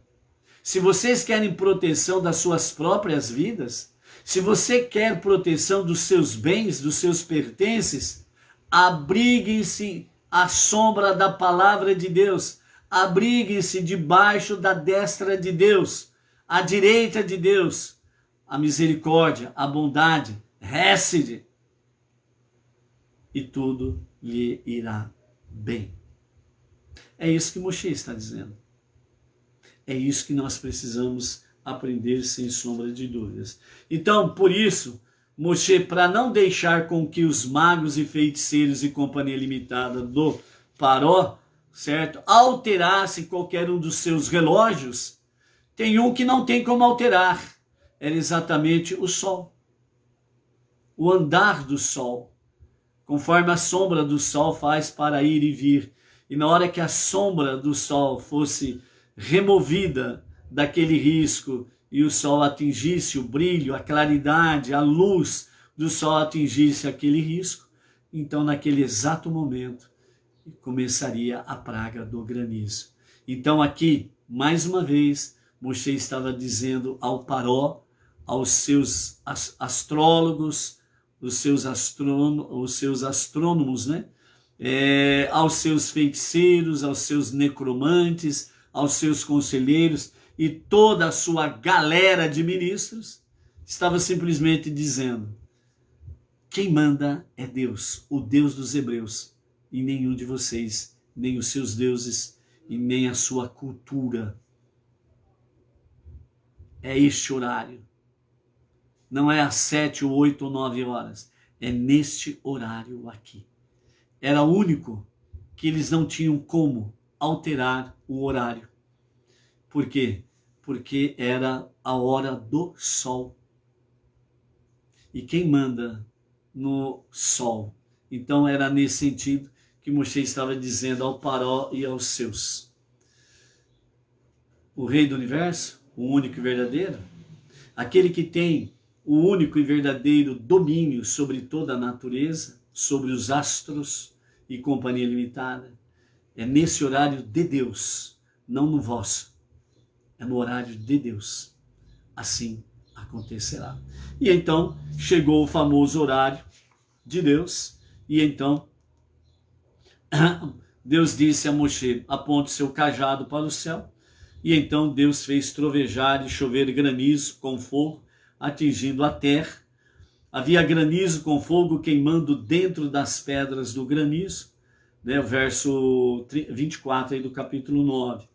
se vocês querem proteção das suas próprias vidas, se você quer proteção dos seus bens, dos seus pertences, abriguem-se à sombra da palavra de Deus, abriguem-se debaixo da destra de Deus, à direita de Deus, a misericórdia, a bondade, Hesed, e tudo lhe irá bem. É isso que Moshe está dizendo. É isso que nós precisamos aprender sem sombra de dúvidas. Então, por isso, Moshe, para não deixar com que os magos e feiticeiros e companhia limitada do Paró, certo, alterassem qualquer um dos seus relógios, tem um que não tem como alterar. Era exatamente o sol. O andar do sol. Conforme a sombra do sol faz para ir e vir. E na hora que a sombra do sol fosse removida daquele risco e o sol atingisse o brilho, a claridade, a luz do sol atingisse aquele risco, então naquele exato momento começaria a praga do granizo. Então aqui, mais uma vez, Moshe estava dizendo ao Paró, aos seus astrólogos, os seus astrônomos, né? Aos seus feiticeiros, aos seus necromantes, aos seus conselheiros e toda a sua galera de ministros, estava simplesmente dizendo: quem manda é Deus, o Deus dos hebreus, e nenhum de vocês, nem os seus deuses e nem a sua cultura. É este horário. Não é às 7, 8 ou 9 horas. É neste horário aqui. Era o único que eles não tinham como alterar o horário. Por quê? Porque era a hora do sol. E quem manda no sol? Então era nesse sentido que Moshe estava dizendo ao Paró e aos seus. O Rei do Universo, o único e verdadeiro, aquele que tem o único e verdadeiro domínio sobre toda a natureza, sobre os astros e companhia limitada, é nesse horário de Deus, não no vosso, é no horário de Deus. Assim acontecerá. E então chegou o famoso horário de Deus, e então Deus disse a Moshe: aponte seu cajado para o céu. E então Deus fez trovejar e chover granizo com fogo, atingindo a terra. Havia granizo com fogo queimando dentro das pedras do granizo, né? O verso 24 aí do capítulo 9.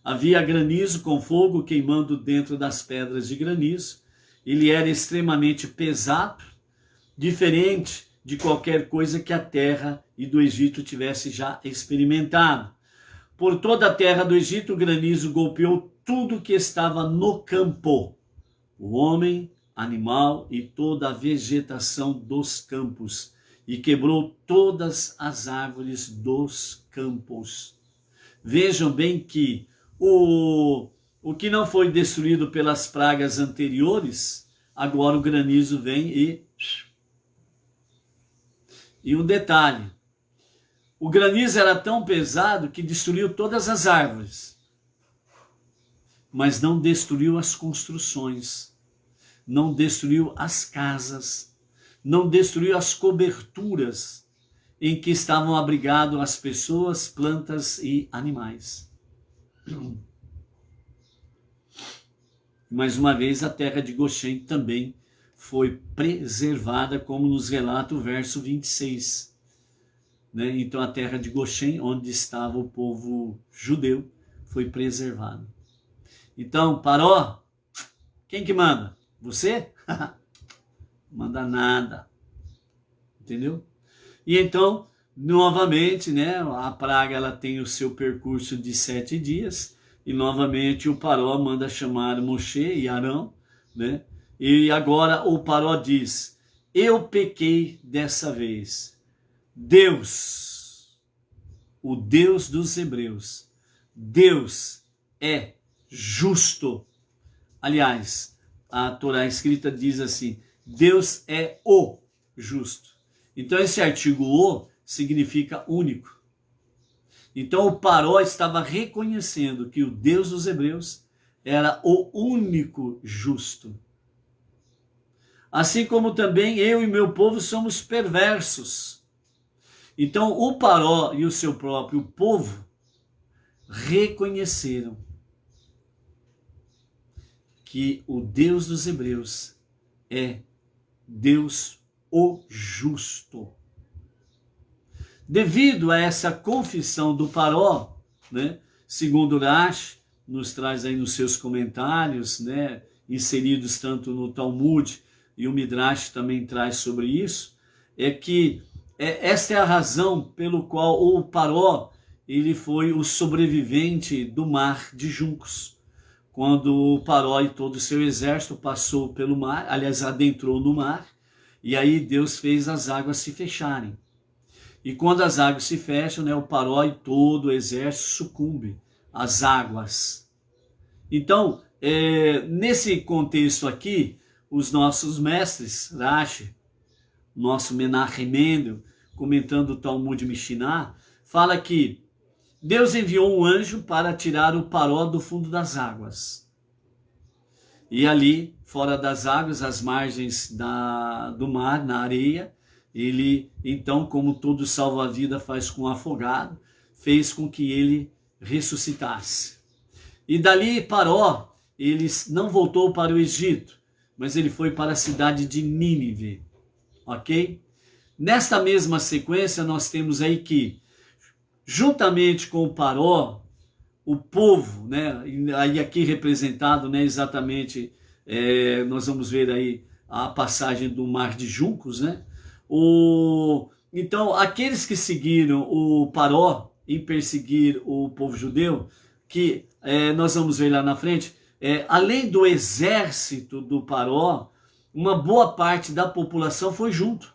Havia granizo com fogo queimando dentro das pedras de granizo. Ele era extremamente pesado, diferente de qualquer coisa que a terra e do Egito tivesse já experimentado. Por toda a terra do Egito, o granizo golpeou tudo que estava no campo, o homem, animal e toda a vegetação dos campos, e quebrou todas as árvores dos campos. Vejam bem que o que não foi destruído pelas pragas anteriores, agora o granizo vem e... E um detalhe, o granizo era tão pesado que destruiu todas as árvores, mas não destruiu as construções, não destruiu as casas, não destruiu as coberturas em que estavam abrigadas as pessoas, plantas e animais. Mais uma vez, a terra de Goshen também foi preservada, como nos relata o verso 26. Né? Então a terra de Goshen, onde estava o povo judeu, foi preservada. Então, Paró, quem que manda? Você? Manda nada. Entendeu? E então, novamente, né, a praga ela tem o seu percurso de 7 dias, e novamente o Paró manda chamar Moshe e Arão, né? E agora o Paró diz, eu pequei dessa vez. Deus, o Deus dos hebreus, Deus é justo. Aliás, a Torá escrita diz assim, Deus é o justo. Então esse artigo o significa único. Então o Paró estava reconhecendo que o Deus dos hebreus era o único justo. Assim como também eu e meu povo somos perversos. Então o Paró e o seu próprio povo reconheceram que o Deus dos hebreus é Deus o justo. Devido a essa confissão do Paró, né, segundo Rashi, nos traz aí nos seus comentários, né, inseridos tanto no Talmud e o Midrash também traz sobre isso, é que esta é a razão pelo qual o Paró ele foi o sobrevivente do mar de juncos. Quando o Paró e todo o seu exército passou pelo mar, aliás, adentrou no mar, e aí Deus fez as águas se fecharem. E quando as águas se fecham, né, o Paró e todo o exército sucumbe às águas. Então, nesse contexto aqui, os nossos mestres, Rashi, nosso Menachem Mendel, comentando o Talmud Mishnah, fala que Deus enviou um anjo para tirar o Paró do fundo das águas. E ali, fora das águas, às margens do mar, na areia, ele, então, como todo salva-vida faz com o afogado, fez com que ele ressuscitasse. E dali, Paró, ele não voltou para o Egito, mas ele foi para a cidade de Nínive, ok? Nesta mesma sequência, nós temos aí que, juntamente com o Paró, o povo, né, aí aqui representado, né, exatamente, nós vamos ver aí a passagem do Mar de Juncos, né? Então, aqueles que seguiram o Paró em perseguir o povo judeu, que nós vamos ver lá na frente, além do exército do Paró, uma boa parte da população foi junto.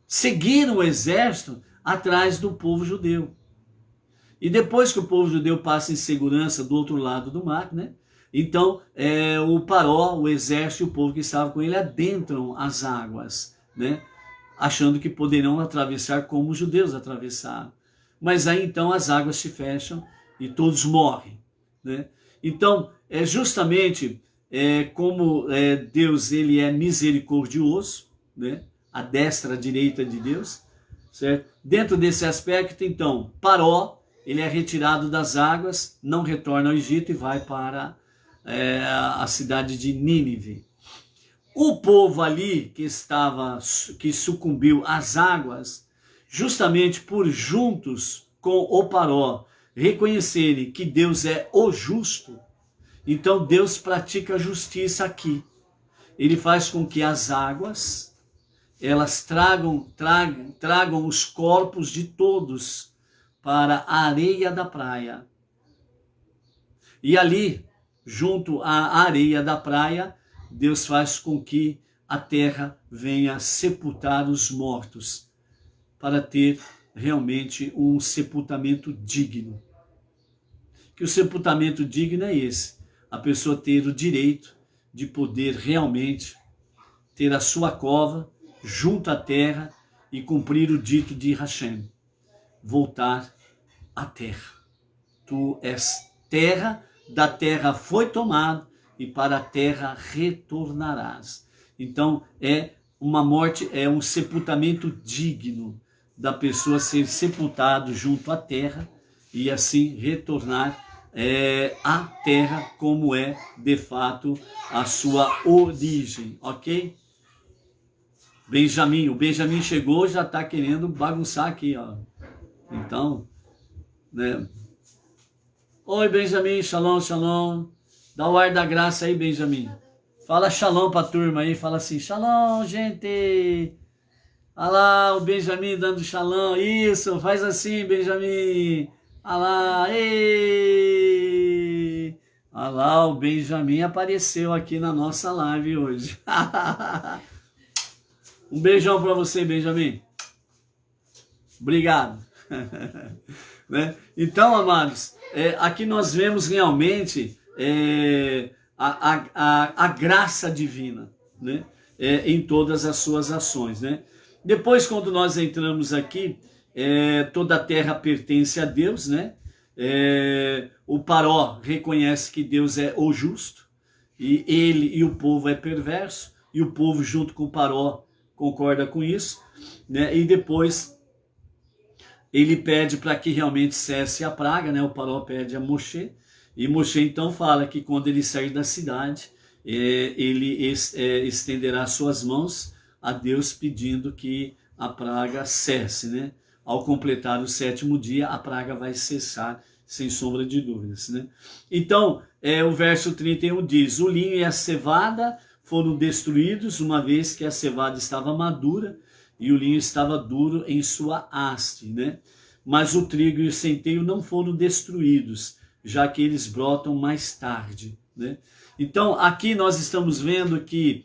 Seguiram o exército atrás do povo judeu. E depois que o povo judeu passa em segurança do outro lado do mar, né? Então o Paró, o exército e o povo que estava com ele adentram as águas, né? Achando que poderão atravessar como os judeus atravessaram. Mas aí então as águas se fecham e todos morrem, né? Então, justamente como Deus ele é misericordioso, né? A destra, a direita de Deus, certo? Dentro desse aspecto, então, Paró, ele é retirado das águas, não retorna ao Egito e vai para a cidade de Nínive. O povo ali que sucumbiu às águas, justamente por juntos com o Paró reconhecerem que Deus é o justo, então Deus pratica a justiça aqui. Ele faz com que as águas elas tragam os corpos de todos para a areia da praia. E ali, junto à areia da praia, Deus faz com que a terra venha sepultar os mortos, para ter realmente um sepultamento digno. Que o sepultamento digno é esse, a pessoa ter o direito de poder realmente ter a sua cova junto à terra e cumprir o dito de Hashem, voltar à terra. Tu és terra, da terra foi tomado e para a terra retornarás. Então é uma morte, é um sepultamento digno da pessoa ser sepultado junto à terra e assim retornar à terra como é de fato a sua origem, ok? Benjamin, o Benjamin chegou, já está querendo bagunçar aqui, ó. Então, né? Oi, Benjamin, shalom, shalom. Dá o ar da graça aí, Benjamin. Fala shalom pra turma aí, fala assim, shalom, gente. Olha lá, o Benjamin dando shalom. Isso, faz assim, Benjamin. Olha lá, ei. Olha lá, o Benjamin apareceu aqui na nossa live hoje. Um beijão para você, Benjamin. Obrigado. Né? Então, amados, aqui nós vemos realmente a graça divina, né? Em todas as suas ações. Né? Depois, quando nós entramos aqui, toda a terra pertence a Deus, né? O Paró reconhece que Deus é o justo, e ele e o povo é perverso, e o povo junto com o Paró concorda com isso, né? E depois ele pede para que realmente cesse a praga, né? O Paró pede a Moshe, e Moshe então fala que quando ele sair da cidade, ele estenderá suas mãos a Deus pedindo que a praga cesse, né? Ao completar o 7º dia, a praga vai cessar, sem sombra de dúvidas, né? Então, o verso 31 diz, o linho e a cevada foram destruídos, uma vez que a cevada estava madura e o linho estava duro em sua haste, né? Mas o trigo e o centeio não foram destruídos, já que eles brotam mais tarde, né? Então, aqui nós estamos vendo que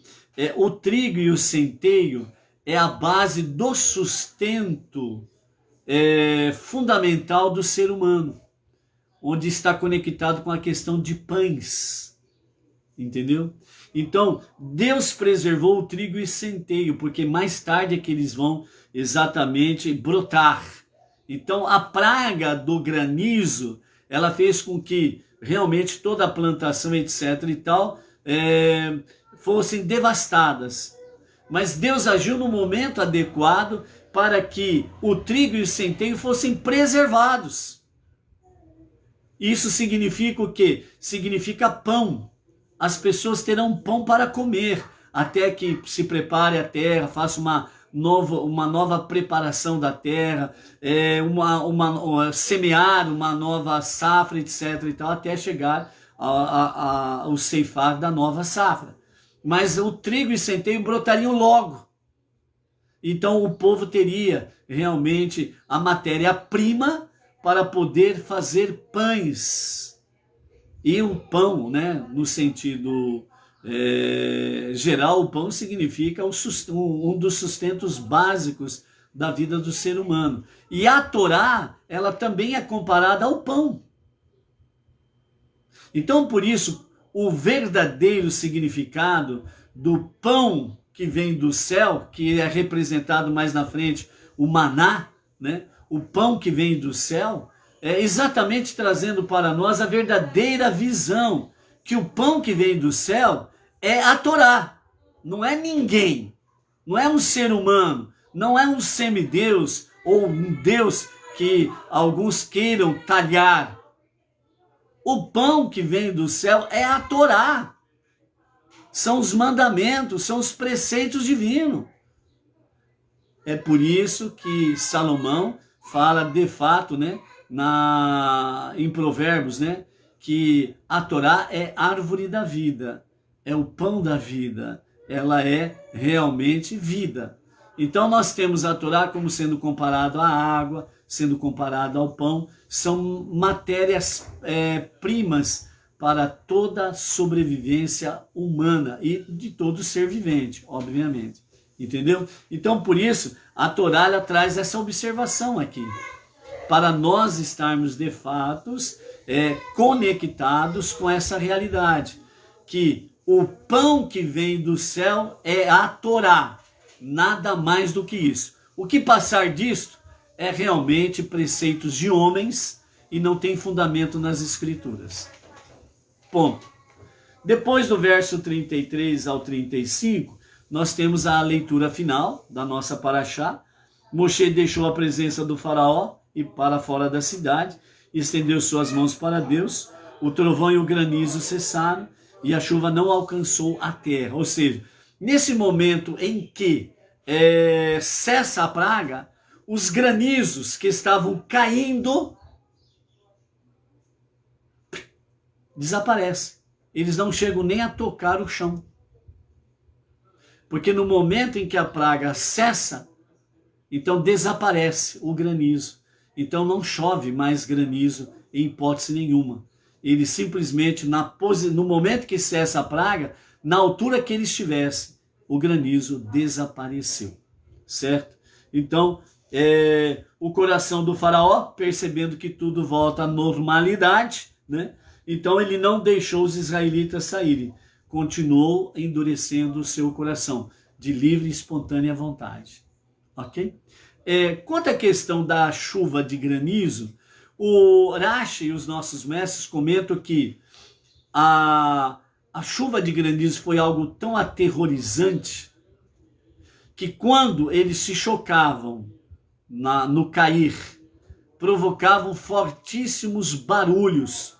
o trigo e o centeio é a base do sustento fundamental do ser humano, onde está conectado com a questão de pães, entendeu? Então, Deus preservou o trigo e centeio, porque mais tarde é que eles vão exatamente brotar. Então, a praga do granizo, ela fez com que realmente toda a plantação, etc. e tal, fossem devastadas. Mas Deus agiu no momento adequado para que o trigo e o centeio fossem preservados. Isso significa o quê? Significa pão. As pessoas terão pão para comer, até que se prepare a terra, faça uma nova preparação da terra, semear uma nova safra, etc. e tal, até chegar ao ceifar da nova safra. Mas o trigo e centeio brotariam logo. Então o povo teria realmente a matéria-prima para poder fazer pães. E o pão, né, no sentido geral, o pão significa um dos sustentos básicos da vida do ser humano. E a Torá, ela também é comparada ao pão. Então, por isso, o verdadeiro significado do pão que vem do céu, que é representado mais na frente, o maná, né? O pão que vem do céu, é exatamente trazendo para nós a verdadeira visão, que o pão que vem do céu é a Torá, não é ninguém, não é um ser humano, não é um semideus ou um Deus que alguns queiram talhar. O pão que vem do céu é a Torá, são os mandamentos, são os preceitos divinos. É por isso que Salomão fala de fato, né, em Provérbios, né, que a Torá é árvore da vida, é o pão da vida, ela é realmente vida. Então nós temos a Torá como sendo comparado à água, sendo comparado ao pão, são matérias primas para toda a sobrevivência humana e de todo ser vivente, obviamente. Entendeu? Então por isso a Torá ela traz essa observação aqui, para nós estarmos de fato conectados com essa realidade, que o pão que vem do céu é a Torá, nada mais do que isso. O que passar disto é realmente preceitos de homens e não tem fundamento nas escrituras. Ponto. Depois do verso 33 ao 35, nós temos a leitura final da nossa paraxá. Moshe deixou a presença do faraó e para fora da cidade, estendeu suas mãos para Deus, o trovão e o granizo cessaram e a chuva não alcançou a terra. Ou seja, nesse momento em que cessa a praga, os granizos que estavam caindo desaparecem. Eles não chegam nem a tocar o chão. Porque no momento em que a praga cessa, então desaparece o granizo. Então não chove mais granizo em hipótese nenhuma. Ele simplesmente, no momento que cessa a praga, na altura que ele estivesse, o granizo desapareceu. Certo? Então, o coração do faraó, percebendo que tudo volta à normalidade, né? Então ele não deixou os israelitas saírem. Continuou endurecendo o seu coração, de livre e espontânea vontade. Ok? Quanto à questão da chuva de granizo, o Rashi e os nossos mestres comentam que a chuva de granizo foi algo tão aterrorizante que quando eles se chocavam no cair, provocavam fortíssimos barulhos,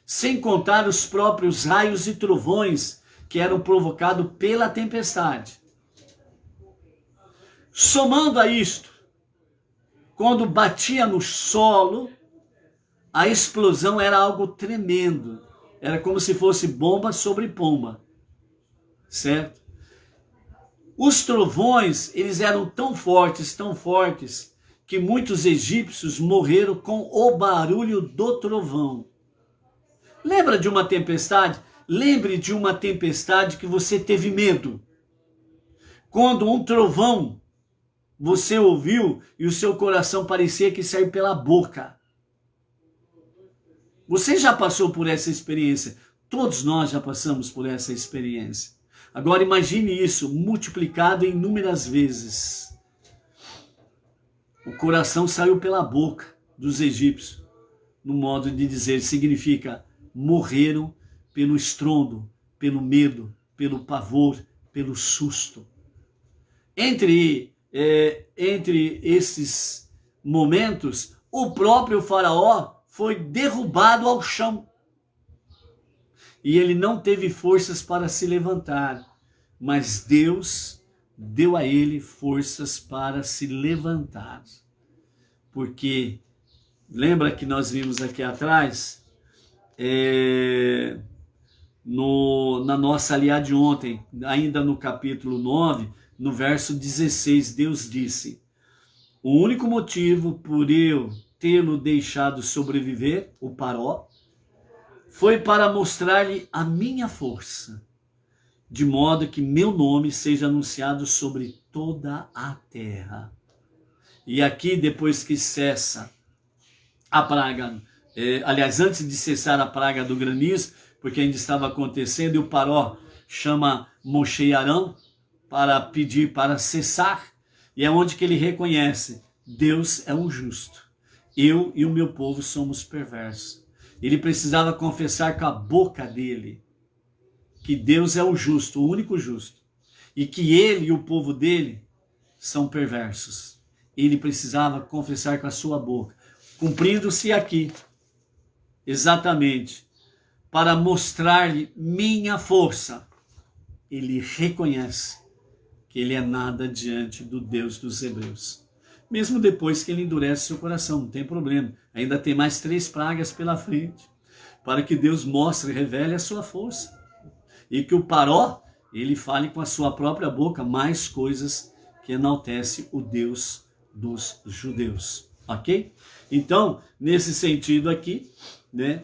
sem contar os próprios raios e trovões que eram provocados pela tempestade. Somando a isto, quando batia no solo, a explosão era algo tremendo. Era como se fosse bomba sobre pomba. Certo? Os trovões, eles eram tão fortes, que muitos egípcios morreram com o barulho do trovão. Lembra de uma tempestade? Lembre de uma tempestade que você teve medo. Quando um trovão você ouviu e o seu coração parecia que saiu pela boca. Você já passou por essa experiência? Todos nós já passamos por essa experiência. Agora imagine isso multiplicado em inúmeras vezes. O coração saiu pela boca dos egípcios. No modo de dizer, significa morreram pelo estrondo, pelo medo, pelo pavor, pelo susto. Entre esses momentos, o próprio faraó foi derrubado ao chão. E ele não teve forças para se levantar, mas Deus deu a ele forças para se levantar. Porque, lembra que nós vimos aqui atrás, na nossa aliá de ontem, ainda no capítulo 9, no verso 16, Deus disse: o único motivo por eu tê-lo deixado sobreviver, o Paró, foi para mostrar-lhe a minha força, de modo que meu nome seja anunciado sobre toda a terra. E aqui, depois que cessa a praga, aliás, antes de cessar a praga do granizo, porque ainda estava acontecendo, e o Paró chama Moshe e Arão para pedir para cessar, e é onde que ele reconhece: Deus é o justo, eu e o meu povo somos perversos. Ele precisava confessar com a boca dele que Deus é o justo, o único justo, e que ele e o povo dele são perversos. Ele precisava confessar com a sua boca, cumprindo-se aqui, exatamente, para mostrar-lhe minha força. Ele reconhece que ele é nada diante do Deus dos hebreus. Mesmo depois que ele endurece seu coração, não tem problema. Ainda tem mais 3 pragas pela frente, para que Deus mostre e revele a sua força. E que o Paró, ele fale com a sua própria boca mais coisas que enaltece o Deus dos judeus, ok? Então, nesse sentido aqui, né,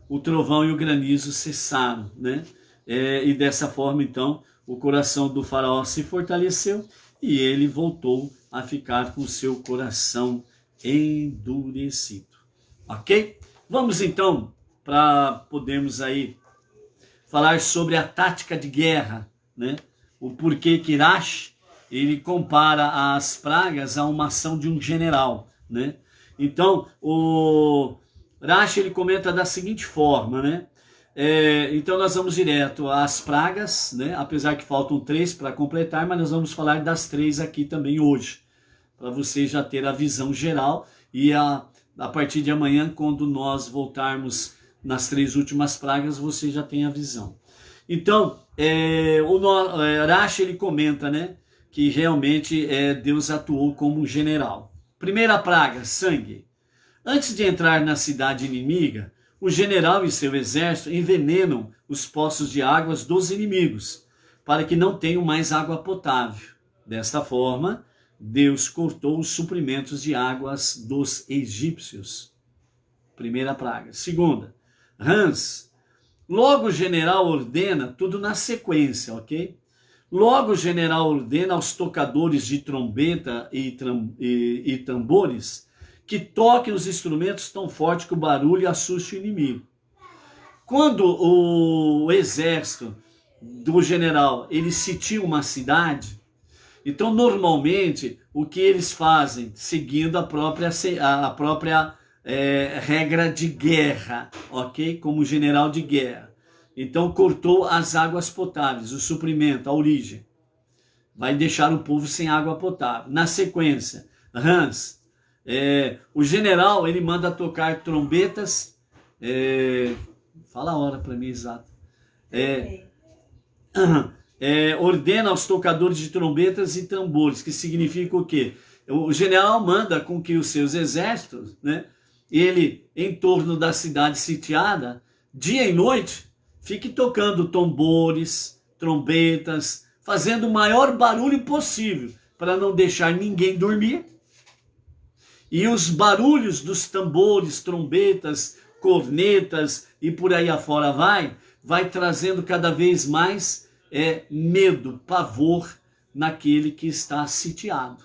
o trovão e o granizo cessaram, né? E dessa forma, então, o coração do faraó se fortaleceu e ele voltou a ficar com seu coração endurecido, ok? Vamos então para podermos aí falar sobre a tática de guerra, né? O porquê que Irash, ele compara as pragas a uma ação de um general, né? Então, o Rashi, ele comenta da seguinte forma, né? Então nós vamos direto às pragas, né? Apesar que faltam 3 para completar, mas nós vamos falar das 3 aqui também hoje, para você já ter a visão geral e a partir de amanhã, quando nós voltarmos nas 3 últimas pragas, você já tem a visão. Então, o Rashi, ele comenta, né, que realmente Deus atuou como um general. Primeira praga, sangue. Antes de entrar na cidade inimiga, o general e seu exército envenenam os poços de águas dos inimigos, para que não tenham mais água potável. Desta forma, Deus cortou os suprimentos de águas dos egípcios. Primeira praga. Segunda, rãs. Logo o general ordena, tudo na sequência, ok? Logo o general ordena aos tocadores de trombeta e tambores que toquem os instrumentos tão forte que o barulho assuste o inimigo. Quando o exército do general, ele sitia uma cidade, então normalmente o que eles fazem, seguindo a própria regra de guerra, ok? Como general de guerra. Então cortou as águas potáveis, o suprimento, a origem. Vai deixar o povo sem água potável. Na sequência, rãs. O general, ele manda tocar trombetas. Fala a hora para mim, exato. Ordena aos tocadores de trombetas e tambores, que significa o quê? O general manda com que os seus exércitos, né, ele, em torno da cidade sitiada, dia e noite, fique tocando tambores, trombetas, fazendo o maior barulho possível, para não deixar ninguém dormir. E os barulhos dos tambores, trombetas, cornetas e por aí afora vai trazendo cada vez mais medo, pavor naquele que está sitiado.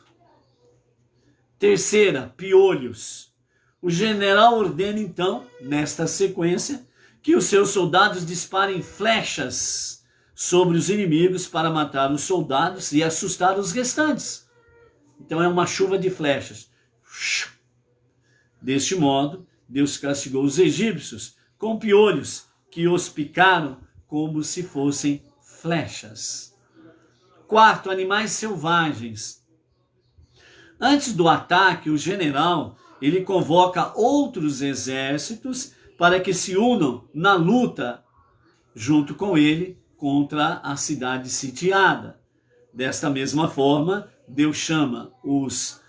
Terceira, piolhos. O general ordena então, nesta sequência, que os seus soldados disparem flechas sobre os inimigos para matar os soldados e assustar os restantes. Então é uma chuva de flechas. Deste modo, Deus castigou os egípcios com piolhos que os picaram como se fossem flechas. Quarto, animais selvagens. Antes do ataque, o general, ele convoca outros exércitos para que se unam na luta junto com ele contra a cidade sitiada. Desta mesma forma, Deus chama os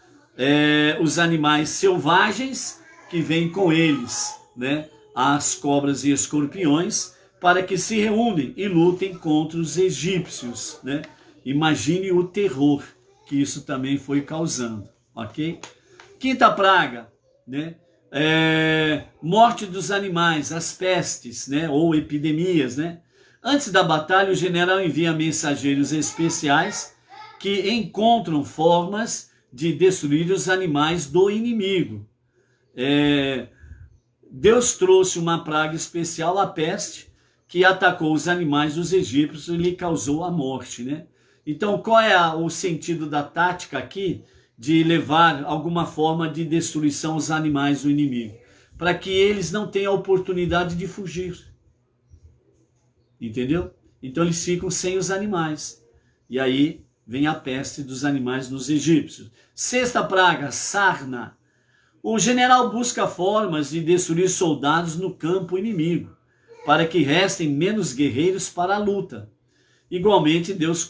animais selvagens que vêm com eles, né, as cobras e escorpiões, para que se reúnem e lutem contra os egípcios, né? Imagine o terror que isso também foi causando, ok? Quinta praga, né? Morte dos animais, as pestes, né? Ou epidemias, né? Antes da batalha, o general envia mensageiros especiais que encontram formas de destruir os animais do inimigo. Deus trouxe uma praga especial, a peste, que atacou os animais dos egípcios e lhe causou a morte, né? Então, qual é o sentido da tática aqui? De levar alguma forma de destruição aos animais do inimigo, para que eles não tenham a oportunidade de fugir. Entendeu? Então eles ficam sem os animais. E aí vem a peste dos animais dos egípcios. Sexta praga, sarna. O general busca formas de destruir soldados no campo inimigo, para que restem menos guerreiros para a luta. Igualmente, Deus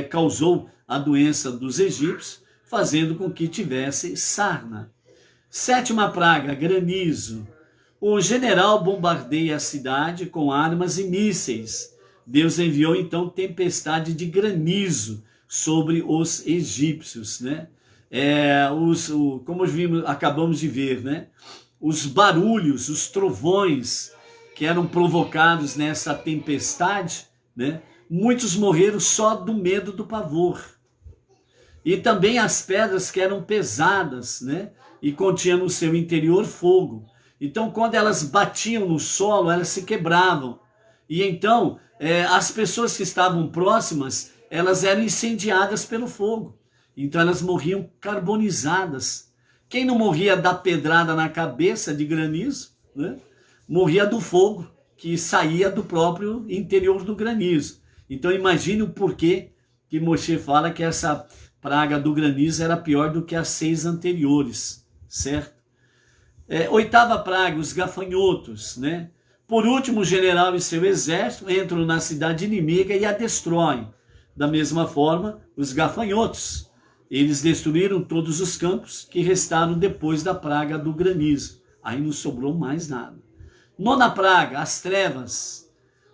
causou a doença dos egípcios, fazendo com que tivesse sarna. Sétima praga, granizo. O general bombardeia a cidade com armas e mísseis. Deus enviou então tempestade de granizo sobre os egípcios, né? Como acabamos de ver, né? Os barulhos, os trovões que eram provocados nessa tempestade, né? Muitos morreram só do medo do pavor. E também as pedras que eram pesadas, né? E continham no seu interior fogo. Então, quando elas batiam no solo, elas se quebravam. E então, as pessoas que estavam próximas, elas eram incendiadas pelo fogo. Então, elas morriam carbonizadas. Quem não morria da pedrada na cabeça de granizo, né? Morria do fogo que saía do próprio interior do granizo. Então, imagine o porquê que Moshe fala que essa praga do granizo era pior do que as 6 anteriores, certo? Oitava praga, os gafanhotos, né? Por último, o general e seu exército entram na cidade inimiga e a destroem. Da mesma forma, os gafanhotos. Eles destruíram todos os campos que restaram depois da praga do granizo. Aí não sobrou mais nada. Nona praga, as trevas.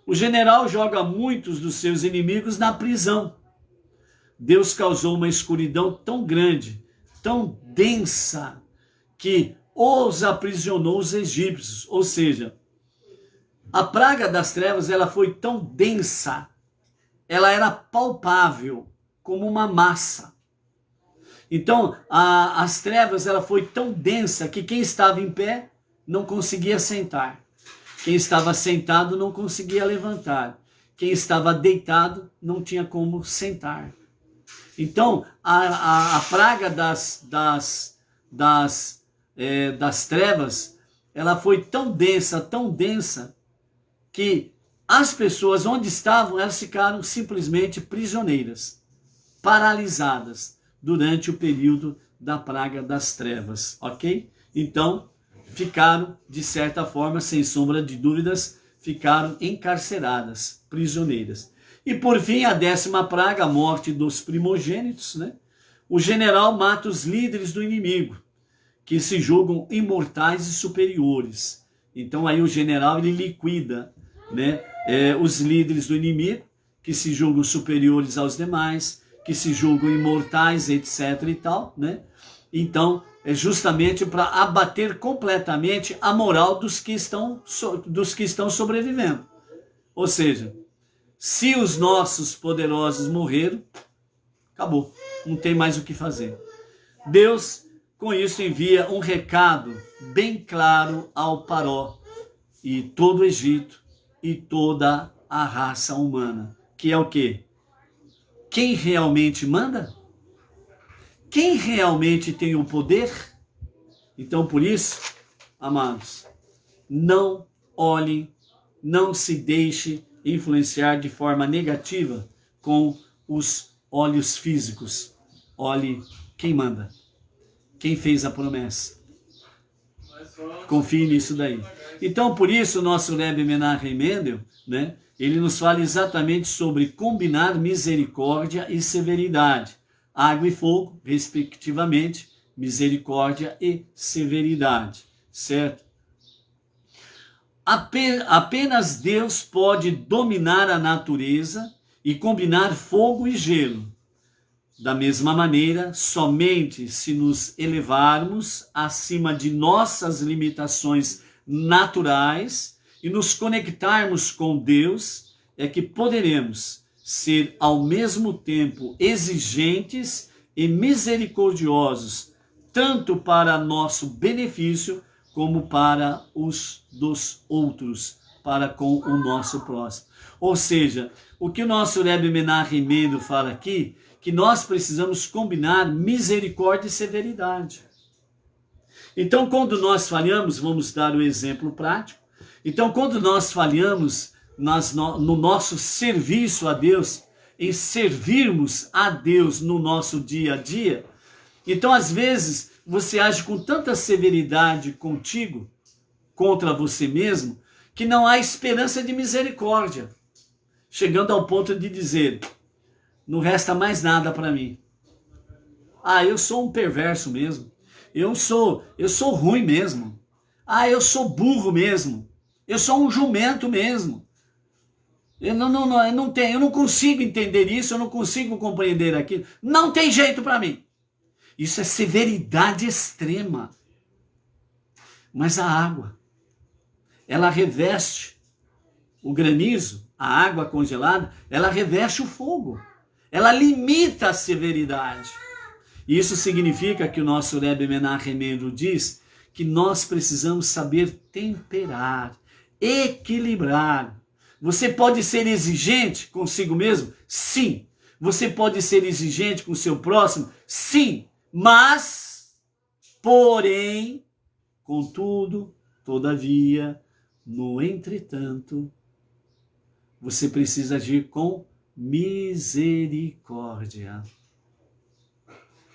O general joga muitos dos seus inimigos na prisão. Deus causou uma escuridão tão grande, tão densa, que os aprisionou os egípcios. Ou seja, a praga das trevas, ela foi tão densa, ela era palpável como uma massa. Então, as trevas, ela foi tão densa que quem estava em pé não conseguia sentar. Quem estava sentado não conseguia levantar. Quem estava deitado não tinha como sentar. Então, a praga das trevas, ela foi tão densa, que as pessoas onde estavam, elas ficaram simplesmente prisioneiras, paralisadas, durante o período da praga das trevas, ok? Então, ficaram, de certa forma, sem sombra de dúvidas, ficaram encarceradas, prisioneiras. E por fim, a 10ª praga, a morte dos primogênitos, né? O general mata os líderes do inimigo, que se julgam imortais e superiores. Então aí o general, ele liquida, né? Os líderes do inimigo, que se julgam superiores aos demais, que se julgam imortais, etc. e tal, né? Então, é justamente para abater completamente a moral dos que estão sobrevivendo. Ou seja, se os nossos poderosos morreram, acabou, não tem mais o que fazer. Deus, com isso, envia um recado bem claro ao Paró e todo o Egito e toda a raça humana, que é o quê? Quem realmente manda? Quem realmente tem o poder? Então, por isso, amados, não olhem, não se deixe influenciar de forma negativa com os olhos físicos. Olhe quem manda, quem fez a promessa. Confie nisso daí. Então, por isso, o nosso Rebbe Menachem Mendel, né, ele nos fala exatamente sobre combinar misericórdia e severidade. Água e fogo, respectivamente, misericórdia e severidade, certo? Apenas Deus pode dominar a natureza e combinar fogo e gelo. Da mesma maneira, somente se nos elevarmos acima de nossas limitações naturais e nos conectarmos com Deus, é que poderemos ser ao mesmo tempo exigentes e misericordiosos, tanto para nosso benefício como para os dos outros, para com o nosso próximo. Ou seja, o que o nosso Rebbe Menachem Mendel fala aqui, que nós precisamos combinar misericórdia e severidade. Então, quando nós falhamos, vamos dar o exemplo prático. Então, quando nós falhamos no nosso serviço a Deus, em servirmos a Deus no nosso dia a dia, então, às vezes, você age com tanta severidade contigo, contra você mesmo, que não há esperança de misericórdia, chegando ao ponto de dizer, não resta mais nada para mim. Eu sou um perverso mesmo. Eu sou ruim mesmo. Eu sou burro mesmo. Eu sou um jumento mesmo. Eu não consigo entender isso, eu não consigo compreender aquilo. Não tem jeito para mim. Isso é severidade extrema. Mas a água, ela reveste o granizo, a água congelada, ela reveste o fogo. Ela limita a severidade. Isso significa que o nosso Rebbe Menachem Mendel diz que nós precisamos saber temperar, equilibrar. Você pode ser exigente consigo mesmo? Sim. Você pode ser exigente com o seu próximo? Sim. Mas, porém, contudo, todavia, no entretanto, você precisa agir com misericórdia.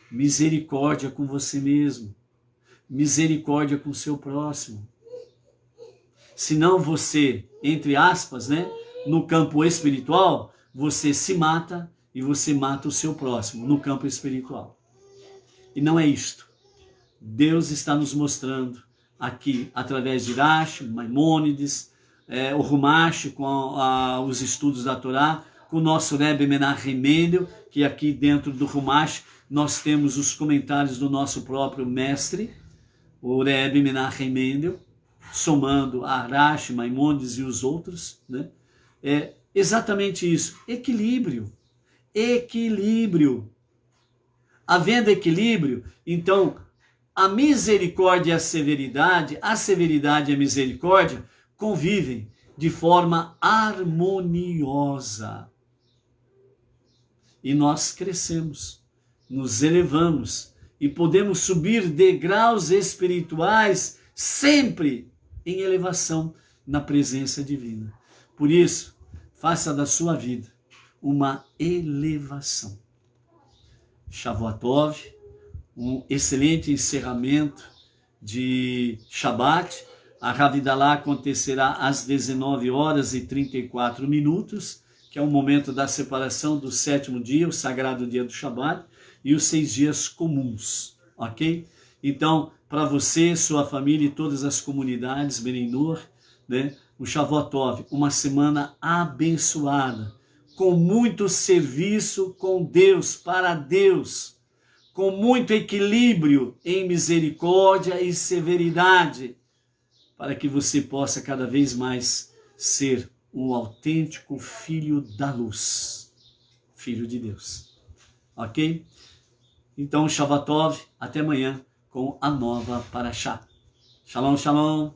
Misericórdia com você mesmo. Misericórdia com o seu próximo. Senão você, entre aspas, no campo espiritual, você se mata e você mata o seu próximo no campo espiritual. E não é isto. Deus está nos mostrando aqui, através de Rashi, Maimônides, o Rumash, com os estudos da Torá, com o nosso Rebbe Menachem Mendel, que aqui dentro do Rumash nós temos os comentários do nosso próprio mestre, o Rebbe Menachem Mendel, somando a Rashi, Maimônides e os outros, é exatamente isso, equilíbrio, equilíbrio. Havendo equilíbrio, então, a misericórdia e a severidade e a misericórdia convivem de forma harmoniosa. E nós crescemos, nos elevamos e podemos subir degraus espirituais sempre em elevação na presença divina. Por isso, faça da sua vida uma elevação. Shavuot Tov, um excelente encerramento de Shabat. A Havidalá acontecerá às 19h34, que é o momento da separação do 7º dia, o sagrado dia do Shabat, e os 6 dias comuns, ok? Então, para você, sua família e todas as comunidades, Benenur, o Shavuot Tov, uma semana abençoada, com muito serviço com Deus, para Deus, com muito equilíbrio em misericórdia e severidade, para que você possa cada vez mais ser um autêntico filho da luz, filho de Deus. Ok? Então, Shavuot Tov, até amanhã com a nova Parashá. Shalom, shalom.